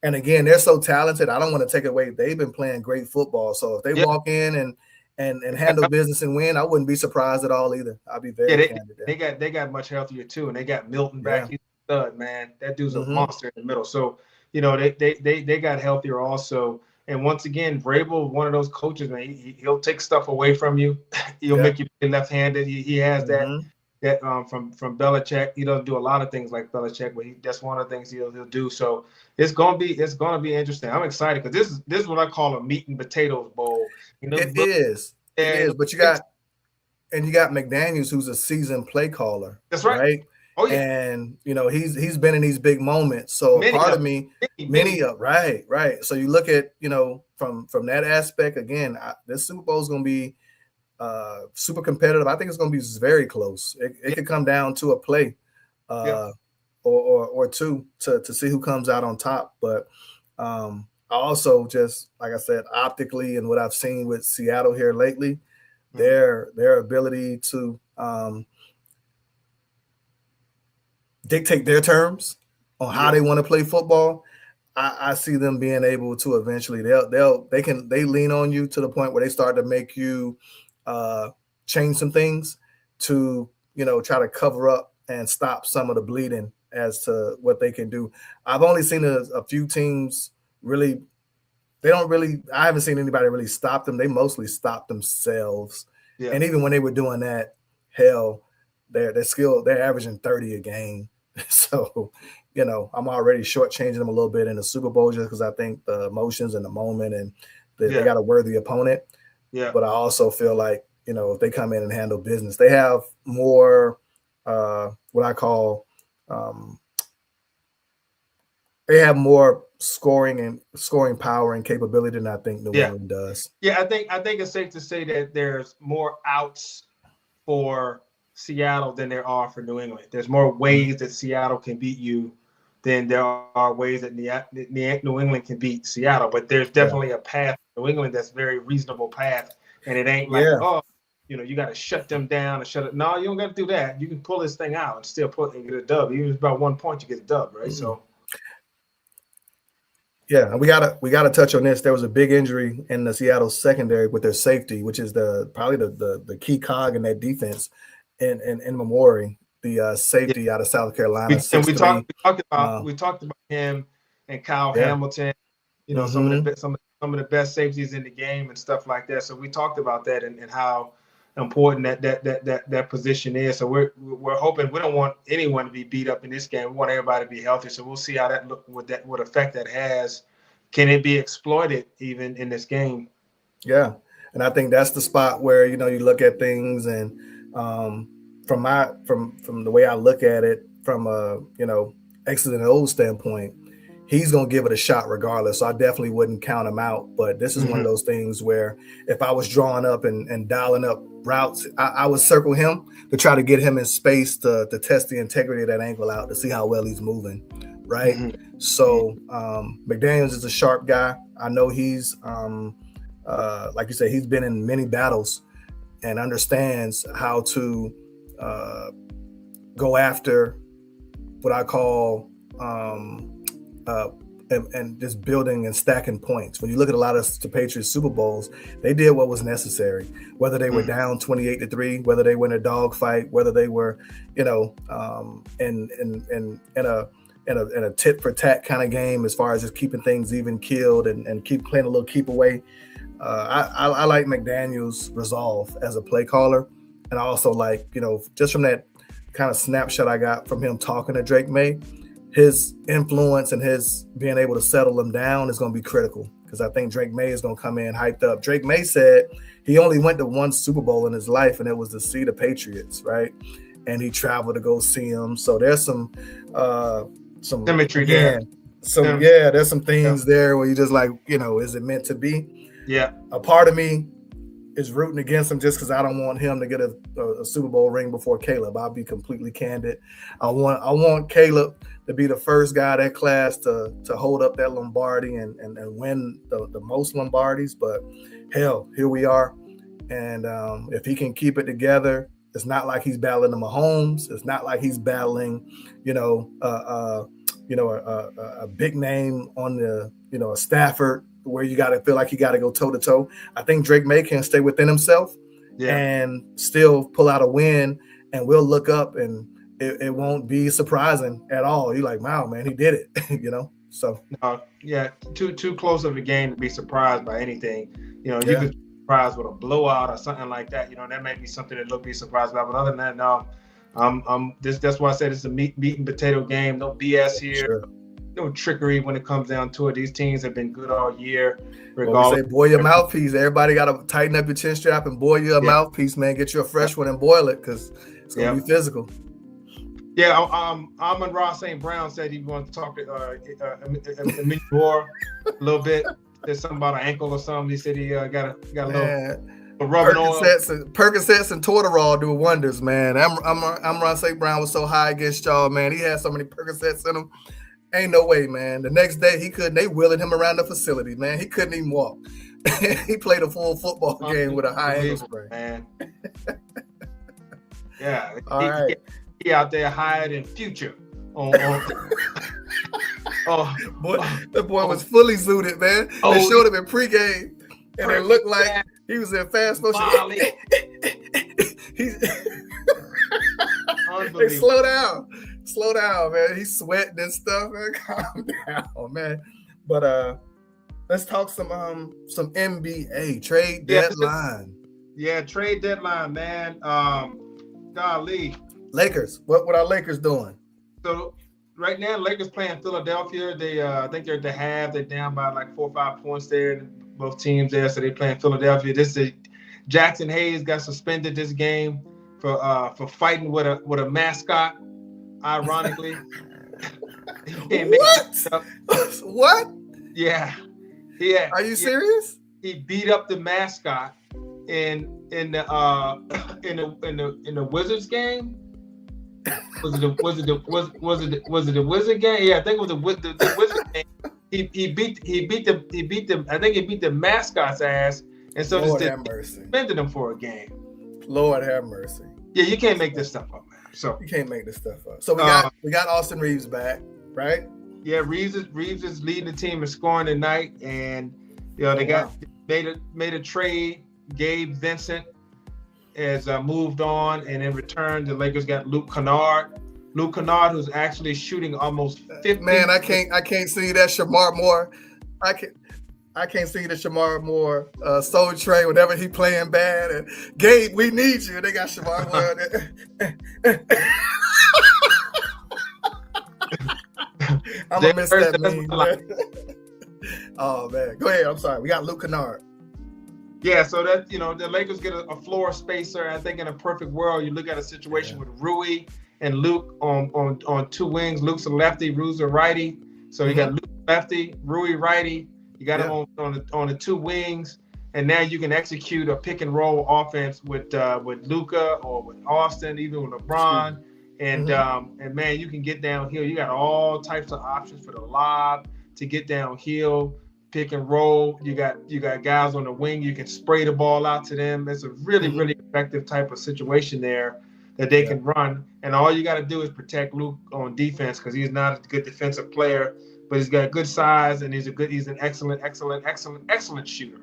again, they're so talented. I don't want to take away. They've been playing great football. So if they walk in and handle business and win, I wouldn't be surprised at all either. I'll be very candid there. They got much healthier too, and they got Milton back. He's a stud, man. That dude's a monster in the middle. So they got healthier also. And once again, Vrabel, one of those coaches, man, he'll take stuff away from you. He'll make you play left-handed. He has that from Belichick. He doesn't do a lot of things like Belichick, but that's one of the things he'll do. So it's gonna be interesting. I'm excited because this is what I call a meat and potatoes bowl. It is. But you got McDaniels, who's a seasoned play caller. That's right. Oh yeah. And he's been in these big moments. So many of right. So you look at from that aspect again. This Super Bowl is going to be super competitive. I think it's going to be very close. It could come down to a play or two to see who comes out on top. But I also, just like I said, optically and what I've seen with Seattle here lately, their ability to dictate their terms on how they want to play football. I see them being able to eventually they lean on you to the point where they start to make you change some things to try to cover up and stop some of the bleeding as to what they can do. I've only seen a few teams really. I haven't seen anybody really stop them. They mostly stop themselves. Yeah. And even when they were doing that, hell, they're averaging 30 a game. So, I'm already shortchanging them a little bit in the Super Bowl just because I think the emotions and the moment and they got a worthy opponent. Yeah. But I also feel like, if they come in and handle business, they have more what I call they have more scoring power and capability than I think New England does. Yeah, I think it's safe to say that there's more outs for Seattle than there are for New England. There's more ways that Seattle can beat you than there are ways that New England can beat Seattle. But there's definitely a path to New England that's very reasonable path, and it ain't like you got to shut them down and shut it. No, you don't got to do that. You can pull this thing out and still get a dub. Even if it's about 1 point, you get a dub, right? So. Yeah, and we gotta touch on this. There was a big injury in the Seattle secondary with their safety, which is probably the key cog in that defense. In Memori, the safety out of South Carolina. And we talked about him and Kyle Hamilton. Some of the best safeties in the game and stuff like that. So we talked about that and how important that position is. So we're hoping. We don't want anyone to be beat up in this game. We want everybody to be healthy. So we'll see how that look, what effect that has. Can it be exploited even in this game? Yeah, and I think that's the spot where you look at things and from the way I look at it, from a X's and O's standpoint, he's gonna give it a shot regardless. So I definitely wouldn't count him out. But this is one of those things where if I was drawing up and dialing up routes, I would circle him to try to get him in space to test the integrity of that ankle out to see how well he's moving. Right. So McDaniels is a sharp guy. I know he's like you said, he's been in many battles and understands how to go after what I call and just building and stacking points. When you look at a lot of the Patriots Super Bowls, they did what was necessary, whether they were down 28-3, whether they were in a dogfight, whether they were, in a tit for tat kind of game, as far as just keeping things even keeled and keep playing a little keep away. I like McDaniel's resolve as a play caller. And I also like, just from that kind of snapshot I got from him talking to Drake May, his influence and his being able to settle him down is going to be critical, because I think Drake May is going to come in hyped up. Drake May said he only went to one Super Bowl in his life, and it was to see the Patriots, right? And he traveled to go see them. So there's some symmetry there. So there's some things there where you just like, is it meant to be? Yeah. A part of me is rooting against him just because I don't want him to get a Super Bowl ring before Caleb. I'll be completely candid. I want Caleb to be the first guy of that class to hold up that Lombardi and win the most Lombardis. But hell, here we are. And if he can keep it together, it's not like he's battling the Mahomes. It's not like he's battling, a big name on the, a Stafford, where you got to feel like you got to go toe to toe. I think Drake May can stay within himself and still pull out a win, and we'll look up and it won't be surprising at all. You're like, wow, man, he did it, So too close of a game to be surprised by anything. You could be surprised with a blowout or something like that. That may be something that look be surprised by. But other than that, no. That's why I said it's a meat and potato game. No BS here. Sure. No trickery when it comes down to it. These teams have been good all year. Well, we say boil your mouthpiece. Everybody got to tighten up your chin strap and boil your mouthpiece, man. Get you a fresh one and boil it, because it's going to be physical. Yeah, Amon-Ra St. Brown said he wanted to talk to Emmanuel Moore a little bit. There's something about an ankle or something. He said he got a little rubbing oil. Percocets and Toradol do wonders, man. Amon-Ra St. Brown was so high against y'all, man. He had so many Percocets in him. Ain't no way, man. The next day they wheeled him around the facility, man. He couldn't even walk. He played a full football game with a high ankle sprain. Man. Yeah. All right. He out there higher than Future. The boy was fully zooted, man. They showed him in pregame, and it looked like he was in fast motion. Hey, slow down, man. He's sweating and stuff, man. Calm down, man. But let's talk some NBA trade deadline. Trade deadline, man. Golly. Lakers. What are Lakers doing? So right now, Lakers playing Philadelphia. They I think they're at the half. They're down by like 4 or 5 points there. Both teams there, so they playing Philadelphia. Jackson Hayes got suspended this game for fighting with a mascot. Ironically, What? Yeah. Are you serious? He beat up the mascot in the Wizards game. Was it the Wizard game? Yeah, I think it was the Wizard game. He beat the I think he beat the mascot's ass, and so Lord have mercy. Suspended him for a game. Lord have mercy. Yeah, you can't make this stuff up, man. So you can't make this stuff up. So we got Austin Reeves back, right? Yeah, Reeves is leading the team in scoring tonight, and they made a trade. Gabe Vincent has moved on, and in return, the Lakers got Luke Kennard. Luke Kennard, who's actually shooting almost 50. Man, I can't see that Shamar Moore. I can't see the Shamar Moore Soul Train whenever he playing bad. And Gabe, we need you. They got Shamar Moore. I'm gonna miss that meme. Oh man, go ahead. I'm sorry. We got Luke Kennard. Yeah, so that the Lakers get a floor spacer. I think in a perfect world, you look at a situation with Rui and Luke on two wings. Luke's a lefty, Rui's a righty. So you got Luke lefty, Rui righty. You got him on the two wings, and now you can execute a pick and roll offense with Luka or with Austin, even with LeBron. And man, you can get downhill. You got all types of options for the lob to get downhill, pick and roll. You got guys on the wing. You can spray the ball out to them. It's a really, really effective type of situation there that they can run. And all you got to do is protect Luke on defense, because he's not a good defensive player, but he's got good size and he's an excellent shooter.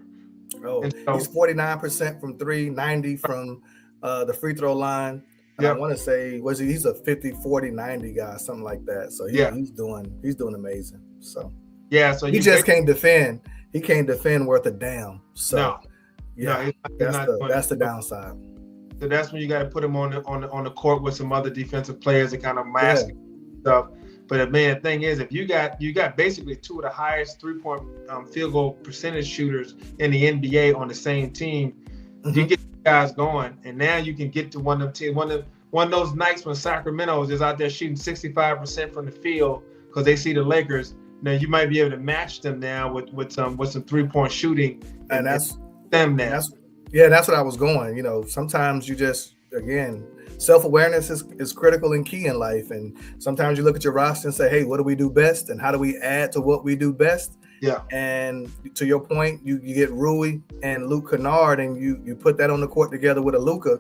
Oh, so, he's 49% from 3, 90 from the free throw line. I want to say he's a 50-40-90 guy, something like that. So he's doing amazing. So so he just can't defend. He can't defend worth a damn. So that's the downside. So that's when you got to put him on the court with some other defensive players to kind of mask stuff. But man, the thing is, if you got basically two of the highest 3-point field goal percentage shooters in the NBA on the same team, you get guys going, and now you can get to one of those nights when Sacramento is just out there shooting 65% from the field because they see the Lakers. Now you might be able to match them now with some 3-point shooting, and that's them now. That's what I was going. You know, sometimes you just, again, self-awareness is critical and key in life, and sometimes you look at your roster and say, hey, what do we do best, and how do we add to what we do best? Yeah. And to your point, you get Rui and Luke Kennard, and you put that on the court together with a Luka.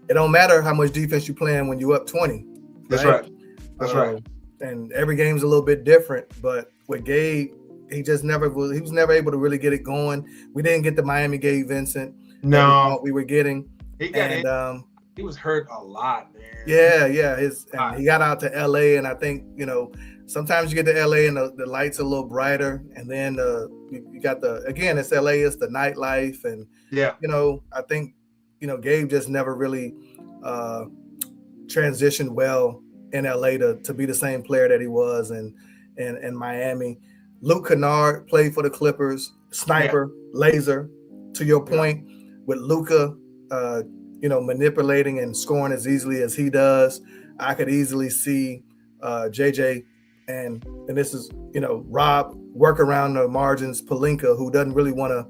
It don't matter how much defense you playing when you up 20. That's right. That's right. And every game's a little bit different, but with Gabe, he was never able to really get it going. We didn't get the Miami Gabe Vincent. No, we were getting. He was hurt a lot, man. Yeah. And he got out to LA, and I think, you know, sometimes you get to LA and the lights are a little brighter, and then you got it's LA, it's the nightlife, and you know, I think, you know, Gabe just never really transitioned well in LA to be the same player that he was in Miami. Luke Kennard played for the Clippers, sniper, laser. To your point, with Luka, you know, manipulating and scoring as easily as he does, I could easily see JJ and this is, you know, Rob work around the margins. Pelinka, who doesn't really want to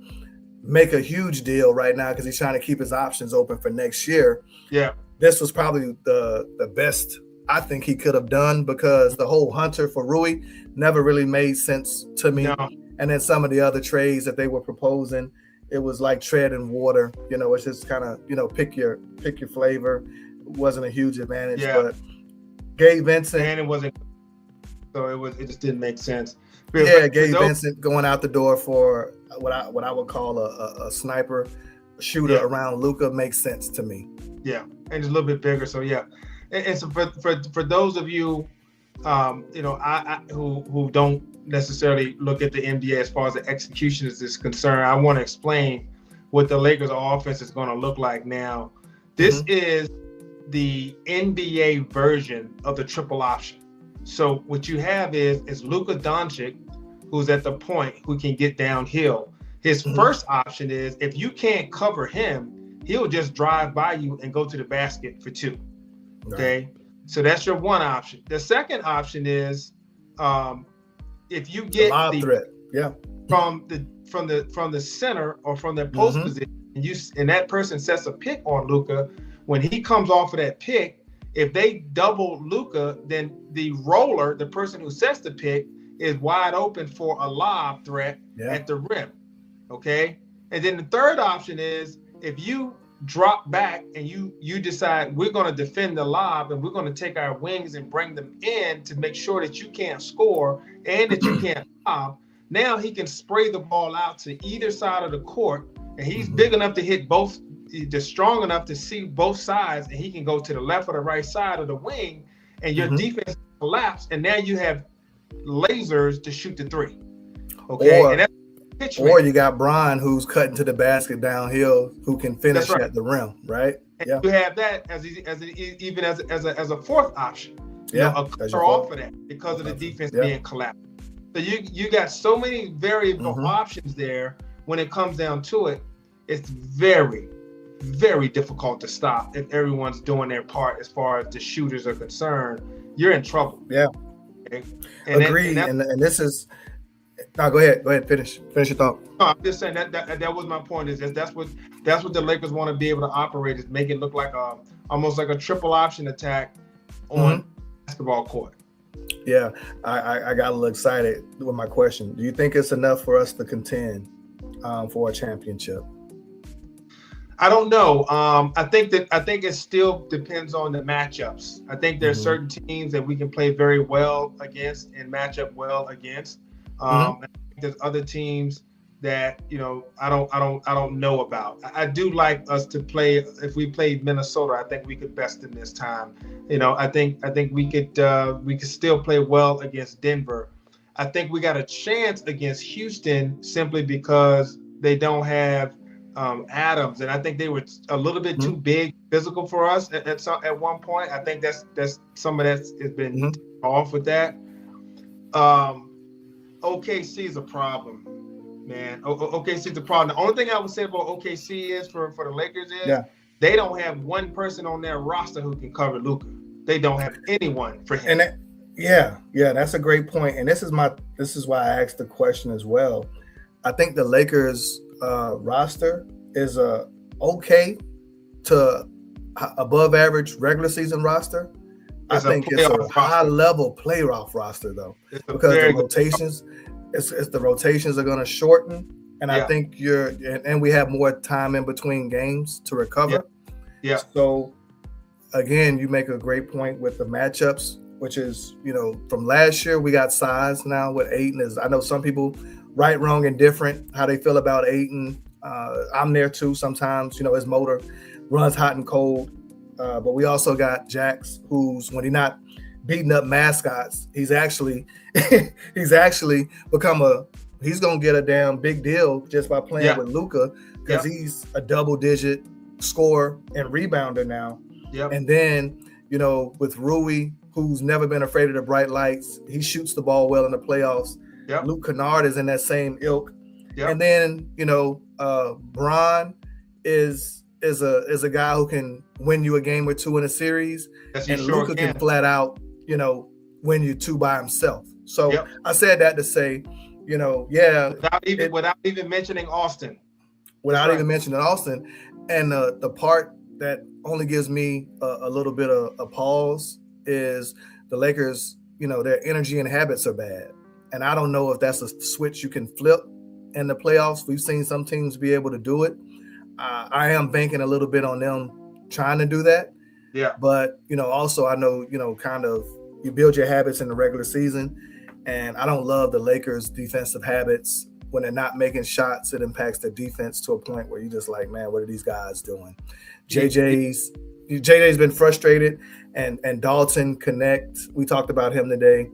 make a huge deal right now because he's trying to keep his options open for next year. Yeah, this was probably the best I think he could have done, because the whole Hunter for Rui never really made sense to me. No. And then some of the other trades that they were proposing, it was like treading water. You know, it's just kind of, you know, pick your flavor. It wasn't a huge advantage, but Gabe Vincent, and it wasn't. So it just didn't make sense. Gabe Vincent going out the door for what I would call a sniper shooter around Luka makes sense to me. Yeah, and just a little bit bigger. So and so for those of you, you know, I who don't necessarily look at the NBA as far as the execution is concerned, I want to explain what the Lakers offense is going to look like now. This is the NBA version of the triple option. So what you have is Luka Doncic, who's at the point who can get downhill. His first option is, if you can't cover him, he'll just drive by you and go to the basket for two. Okay, so that's your one option. The second option is, if you get the threat, from the center or from the post position, and that person sets a pick on Luka, when he comes off of that pick, if they double Luka, then the roller, the person who sets the pick, is wide open for a lob threat at the rim. Okay, and then the third option is, if you drop back and you decide we're going to defend the lob and we're going to take our wings and bring them in to make sure that you can't score and that you can't lob, now he can spray the ball out to either side of the court, and he's big enough to hit both, just strong enough to see both sides, and he can go to the left or the right side of the wing, and your defense collapse, and now you have lasers to shoot the three. Okay, or you got Bron, who's cutting to the basket downhill, who can finish at the rim, right? And you have that as a fourth option. You know, a cutter off of that because of the defense being collapsed. So you got so many variable options there. When it comes down to it, it's very, very difficult to stop if everyone's doing their part as far as the shooters are concerned. You're in trouble. Yeah. Okay? Agreed. And this is no, go ahead. Finish your thought. No, I'm just saying that was my point. Is that's what the Lakers want to be able to operate, is make it look like almost like a triple option attack on basketball court. Yeah, I got a little excited with my question. Do you think it's enough for us to contend for a championship? I don't know. I think it still depends on the matchups. I think there's certain teams that we can play very well against and match up well against. And there's other teams that I don't know about. I do like us to play. If we played Minnesota, I think we could best them this time. I think we could still play well against Denver. I think we got a chance against Houston simply because they don't have Adams, and I think they were a little bit too big physical for us at one point. I think that's some of that has been off with that. OKC is a problem, man. OKC is a problem. The only thing I would say about OKC is for the Lakers is they don't have one person on their roster who can cover Luka. They don't have anyone for him. And that's a great point. And this is why I asked the question as well. I think the Lakers roster is a okay to above average regular season roster. I think it's a high level playoff roster though, because the rotations, the rotations are going to shorten, and I think and we have more time in between games to recover. Yeah. So again, you make a great point with the matchups, which is from last year we got size now with Ayton. I know some people right, wrong, and different how they feel about Ayton. I'm there too sometimes. His motor runs hot and cold. But we also got Jax, who's when he's not beating up mascots, he's actually become he's gonna get a damn big deal just by playing with Luka, because he's a double-digit scorer and rebounder now. Yep. And then with Rui, who's never been afraid of the bright lights, he shoots the ball well in the playoffs. Yep. Luke Kennard is in that same ilk. Yep. And then Bron is a guy who can win you a game or two in a series, and Luka can flat out, win you two by himself. So I said that to say, without even mentioning Austin. And the part that only gives me a little bit of a pause is the Lakers, their energy and habits are bad. And I don't know if that's a switch you can flip in the playoffs. We've seen some teams be able to do it. I am banking a little bit on them trying to do that. Yeah. But, also I know, kind of you build your habits in the regular season. And I don't love the Lakers' defensive habits. When they're not making shots, it impacts the defense to a point where you're just like, man, what are these guys doing? JJ's been frustrated, and Dalton Connect. We talked about him today,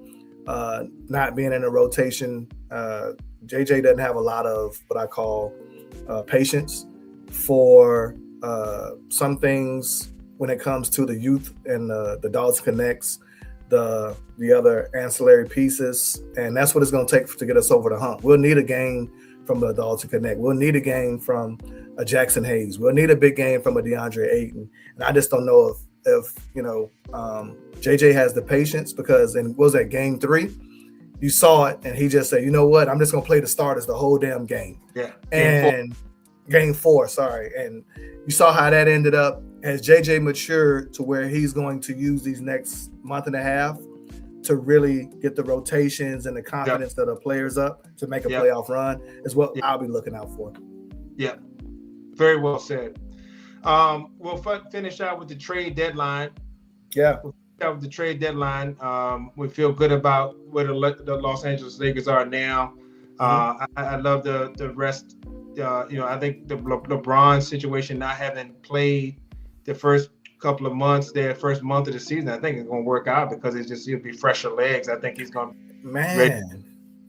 not being in a rotation. JJ doesn't have a lot of what I call patience for some things when it comes to the youth and the Dalton Connects, the other ancillary pieces, and that's what it's going to take to get us over the hump. We'll need a game from the Dalton Connect. We'll need a game from a Jackson Hayes. We'll need a big game from a DeAndre Ayton. And I just don't know if JJ has the patience, because in what was that, game 3? You saw it, and he just said, you know what? I'm just going to play the starters the whole damn game. Yeah. Game 4, sorry. And you saw how that ended up as JJ matured to where he's going to use these next month and a half to really get the rotations and the confidence of the players up to make a playoff run is what I'll be looking out for. Yeah, very well said. We'll finish out with the trade deadline. Yeah. With the trade deadline, we feel good about where the Los Angeles Lakers are now. I love the rest. I think the LeBron situation, not having played the first couple of months, first month of the season, I think it's going to work out because he'll be fresher legs. I think he's going to ready.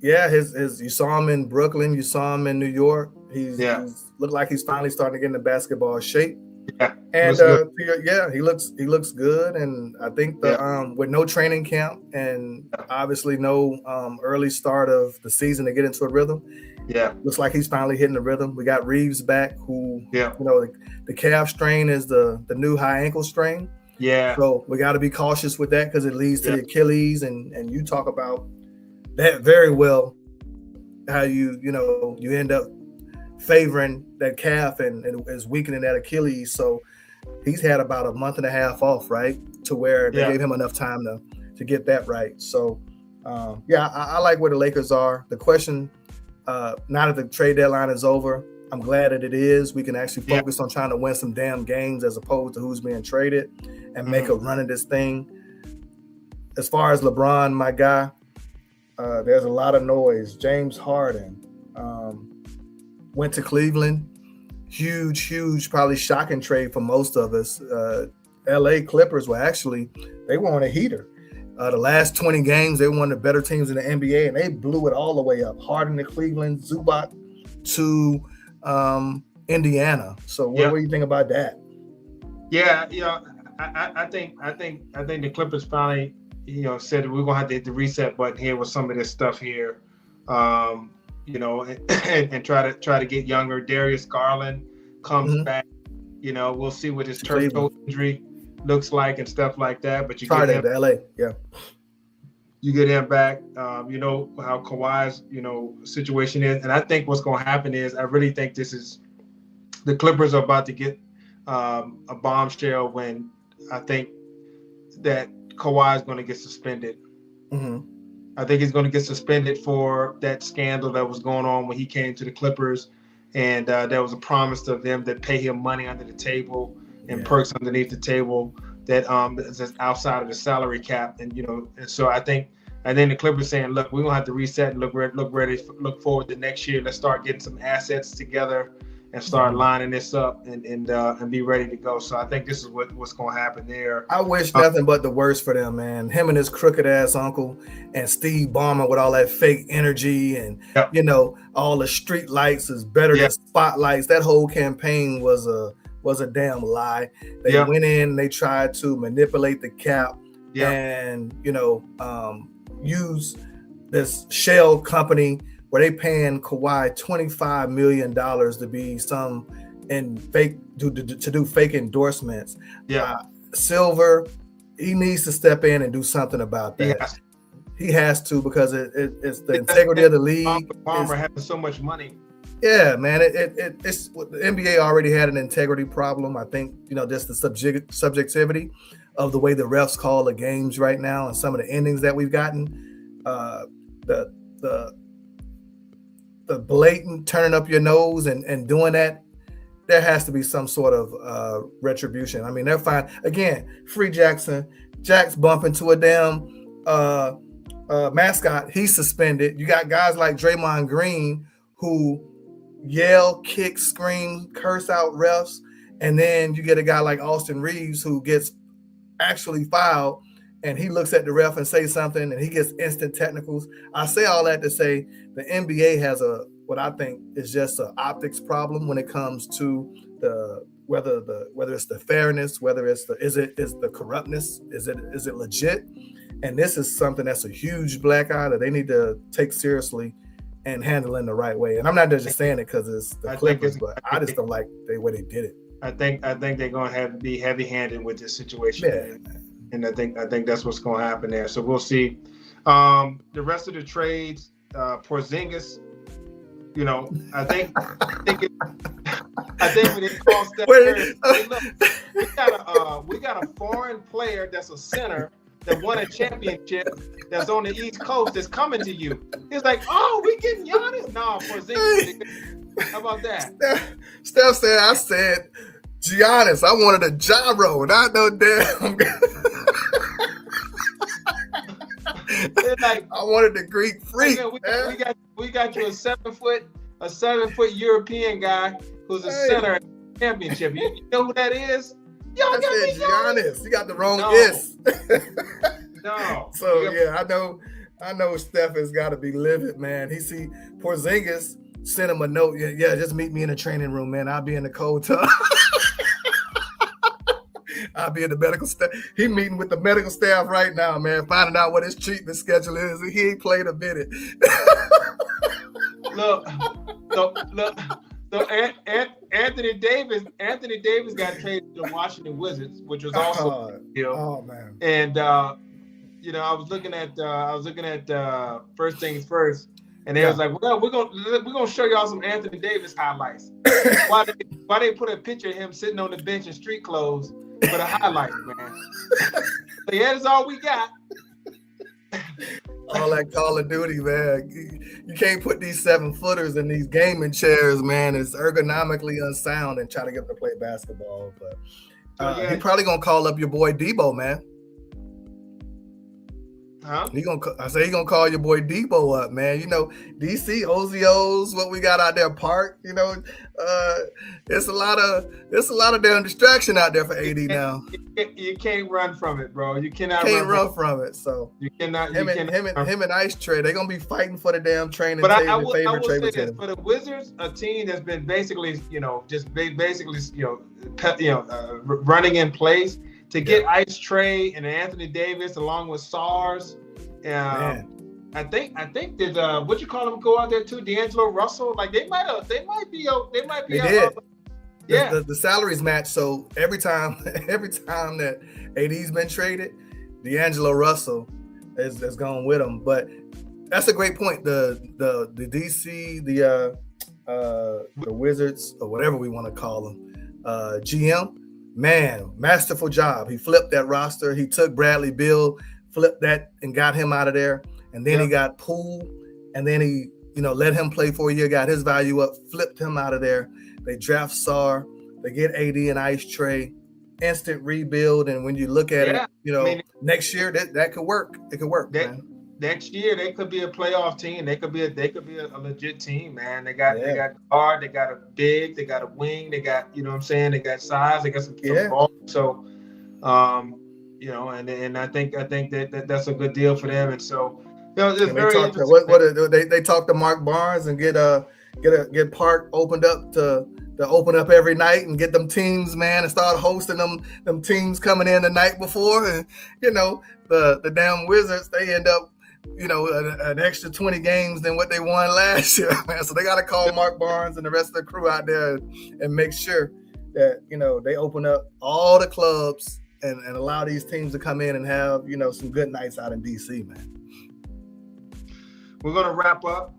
Yeah, his you saw him in Brooklyn, you saw him in New York. He's looked like he's finally starting to get into basketball shape. Yeah. And yeah, he looks good, and I think with no training camp and obviously no early start of the season to get into a rhythm, looks like he's finally hitting the rhythm. We got Reeves back, who the calf strain is the new high ankle strain. Yeah. So we got to be cautious with that because it leads to the Achilles, and you talk about that very well. How you end up favoring that calf and is weakening that Achilles. So he's had about a month and a half off, right? To where they gave him enough time to get that right. So I like where the Lakers are. The question, now that the trade deadline is over, I'm glad that it is. We can actually focus on trying to win some damn games as opposed to who's being traded and make a run of this thing. As far as LeBron, my guy, there's a lot of noise. James Harden went to Cleveland. Huge, probably shocking trade for most of us. LA Clippers were on a heater. The last 20 games, they were one of the better teams in the NBA, and they blew it all the way up. Harden to Cleveland, Zubac to Indiana. So what do you think about that? Yeah, I think the Clippers finally, said we're gonna have to hit the reset button here with some of this stuff here, and try to get younger. Darius Garland comes back. We'll see what his turf toe injury looks like and stuff like that. But you get him to LA, you get him back. You know how Kawhi's situation is, and I think what's going to happen is I really think this is the Clippers are about to get a bombshell when I think that Kawhi is going to get suspended. I think he's going to get suspended for that scandal that was going on when he came to the Clippers, and there was a promise of them that pay him money under the table and perks underneath the table that that's outside of the salary cap, and so I think the Clippers saying, look, we're gonna have to reset and look forward to next year. Let's start getting some assets together and start lining this up and be ready to go. So I think this is what's going to happen there. I wish nothing but the worst for them, man. Him and his crooked ass uncle and Steve Ballmer with all that fake energy and all the street lights is better than spotlights. That whole campaign was a damn lie. They went in and they tried to manipulate the cap and use this shell company where they paying Kawhi $25 million to be to do fake endorsements. Silver, he needs to step in and do something about that. He has to because it's the integrity of the league. Palmer having so much money. Yeah, man. It's the NBA already had an integrity problem. I think just the subjectivity of the way the refs call the games right now and some of the endings that we've gotten. The blatant turning up your nose and doing that, there has to be some sort of retribution. I mean, they're fine. Again, free Jackson. Jack's bumping to a damn mascot. He's suspended. You got guys like Draymond Green who yell, kick, scream, curse out refs. And then you get a guy like Austin Reeves who gets actually fouled and he looks at the ref and says something and he gets instant technicals. I say all that to say the NBA has what I think is just an optics problem when it comes to whether it's the fairness, whether it's the corruptness, is it legit? And this is something that's a huge black eye that they need to take seriously and handle in the right way. And I'm not just saying it because it's the Clippers, but I just don't like the way they did it. I think they're going to have to be heavy-handed with this situation, and I think that's what's going to happen there. So we'll see. The rest of the trades, Porzingis, I think when it calls Steph Curry, look, we got a foreign player that's a center that won a championship that's on the East Coast that's coming to you. It's like, oh, we getting Giannis? No, Porzingis. How about that? Steph said, I said, Giannis, I wanted a gyro, not no damn. I wanted the Greek freak. We got you a 7 foot European guy who's a center at the championship. You know who that is? I said Giannis. You got the wrong yes. No. So I know Steph has got to be livid, man. He see Porzingis sent him a note. Yeah, just meet me in the training room, man. I'll be in the cold tub. not be in the medical staff. He meeting with the medical staff right now, man, finding out what his treatment schedule is. He ain't played a minute. Look. So Anthony Davis got traded to the Washington Wizards, which was also oh man. And I was looking at First Things First, and they was like, well, we're gonna show y'all some Anthony Davis highlights. Why they put a picture of him sitting on the bench in street clothes for the highlights, man? So yeah, that's all we got. All that Call of Duty, man. You can't put these 7-footers in these gaming chairs, man. It's ergonomically unsound and try to get them to play basketball. But he probably gonna call up your boy Debo, man. Huh? He gonna call your boy Debo up, man. You know, DC, OZOs, what we got out there, Park. You know, it's a lot of damn distraction out there for AD now. You can't run from it, bro. You cannot run from it. So you cannot. Him and Ice Trey, they're gonna be fighting for the damn train. But I will say this for the Wizards, a team that's been basically, running in place. To get Ice Trey and Anthony Davis along with SARS, I think that what you call them go out there too, D'Angelo Russell, like they might be. Yeah, the salaries match. So every time that AD's been traded, D'Angelo Russell is going with him. But that's a great point. The DC, the Wizards or whatever we want to call them, GM. Man, masterful job. He flipped that roster. He took Bradley Beal, flipped that and got him out of there. And then he got Poole, and then he, let him play for a year, got his value up, flipped him out of there. They draft SAR. They get AD and Ice Trey. Instant rebuild. And when you look at it, next year that could work. It could work, man. Next year they could be a playoff team. They could be a legit team, man. They got guard, they got a big, they got a wing, they got they got size, they got some ball. So and I think that's a good deal for them. And so they talk to Mark Barnes and get Park opened up to open up every night and get them teams, man, and start hosting them teams coming in the night before. And the damn Wizards, they end up an extra 20 games than what they won last year, man. So they got to call Mark Barnes and the rest of the crew out there and make sure that, they open up all the clubs and allow these teams to come in and have, some good nights out in DC, man. We're going to wrap up.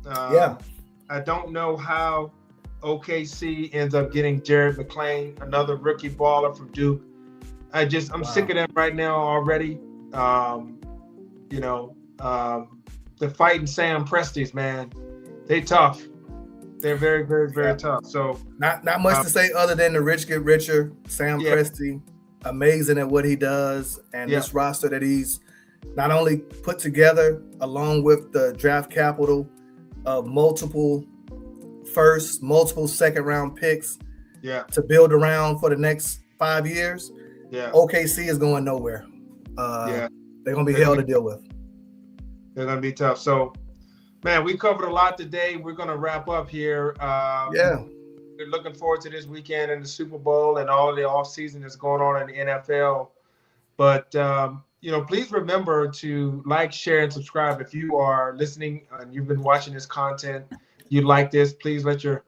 I don't know how OKC ends up getting Jared McClain, another rookie baller from Duke. I'm sick of them right now already. The fighting Sam Presties, man, they tough. They're very, very, very tough. So not much to say other than the rich get richer. Sam Presti, amazing at what he does, and this roster that he's not only put together along with the draft capital of multiple first, multiple second round picks to build around for the next 5 years. OKC is going nowhere. They're gonna be hell to deal with. They're going to be tough. So, man, we covered a lot today. We're going to wrap up here. We're looking forward to this weekend and the Super Bowl and all of the offseason that's going on in the NFL. But, please remember to like, share, and subscribe. If you are listening and you've been watching this content, you like this, please let your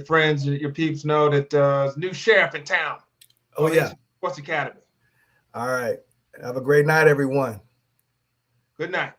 friends, your peeps know that there's a new sheriff in town. Sports Academy. All right. Have a great night, everyone. Good night.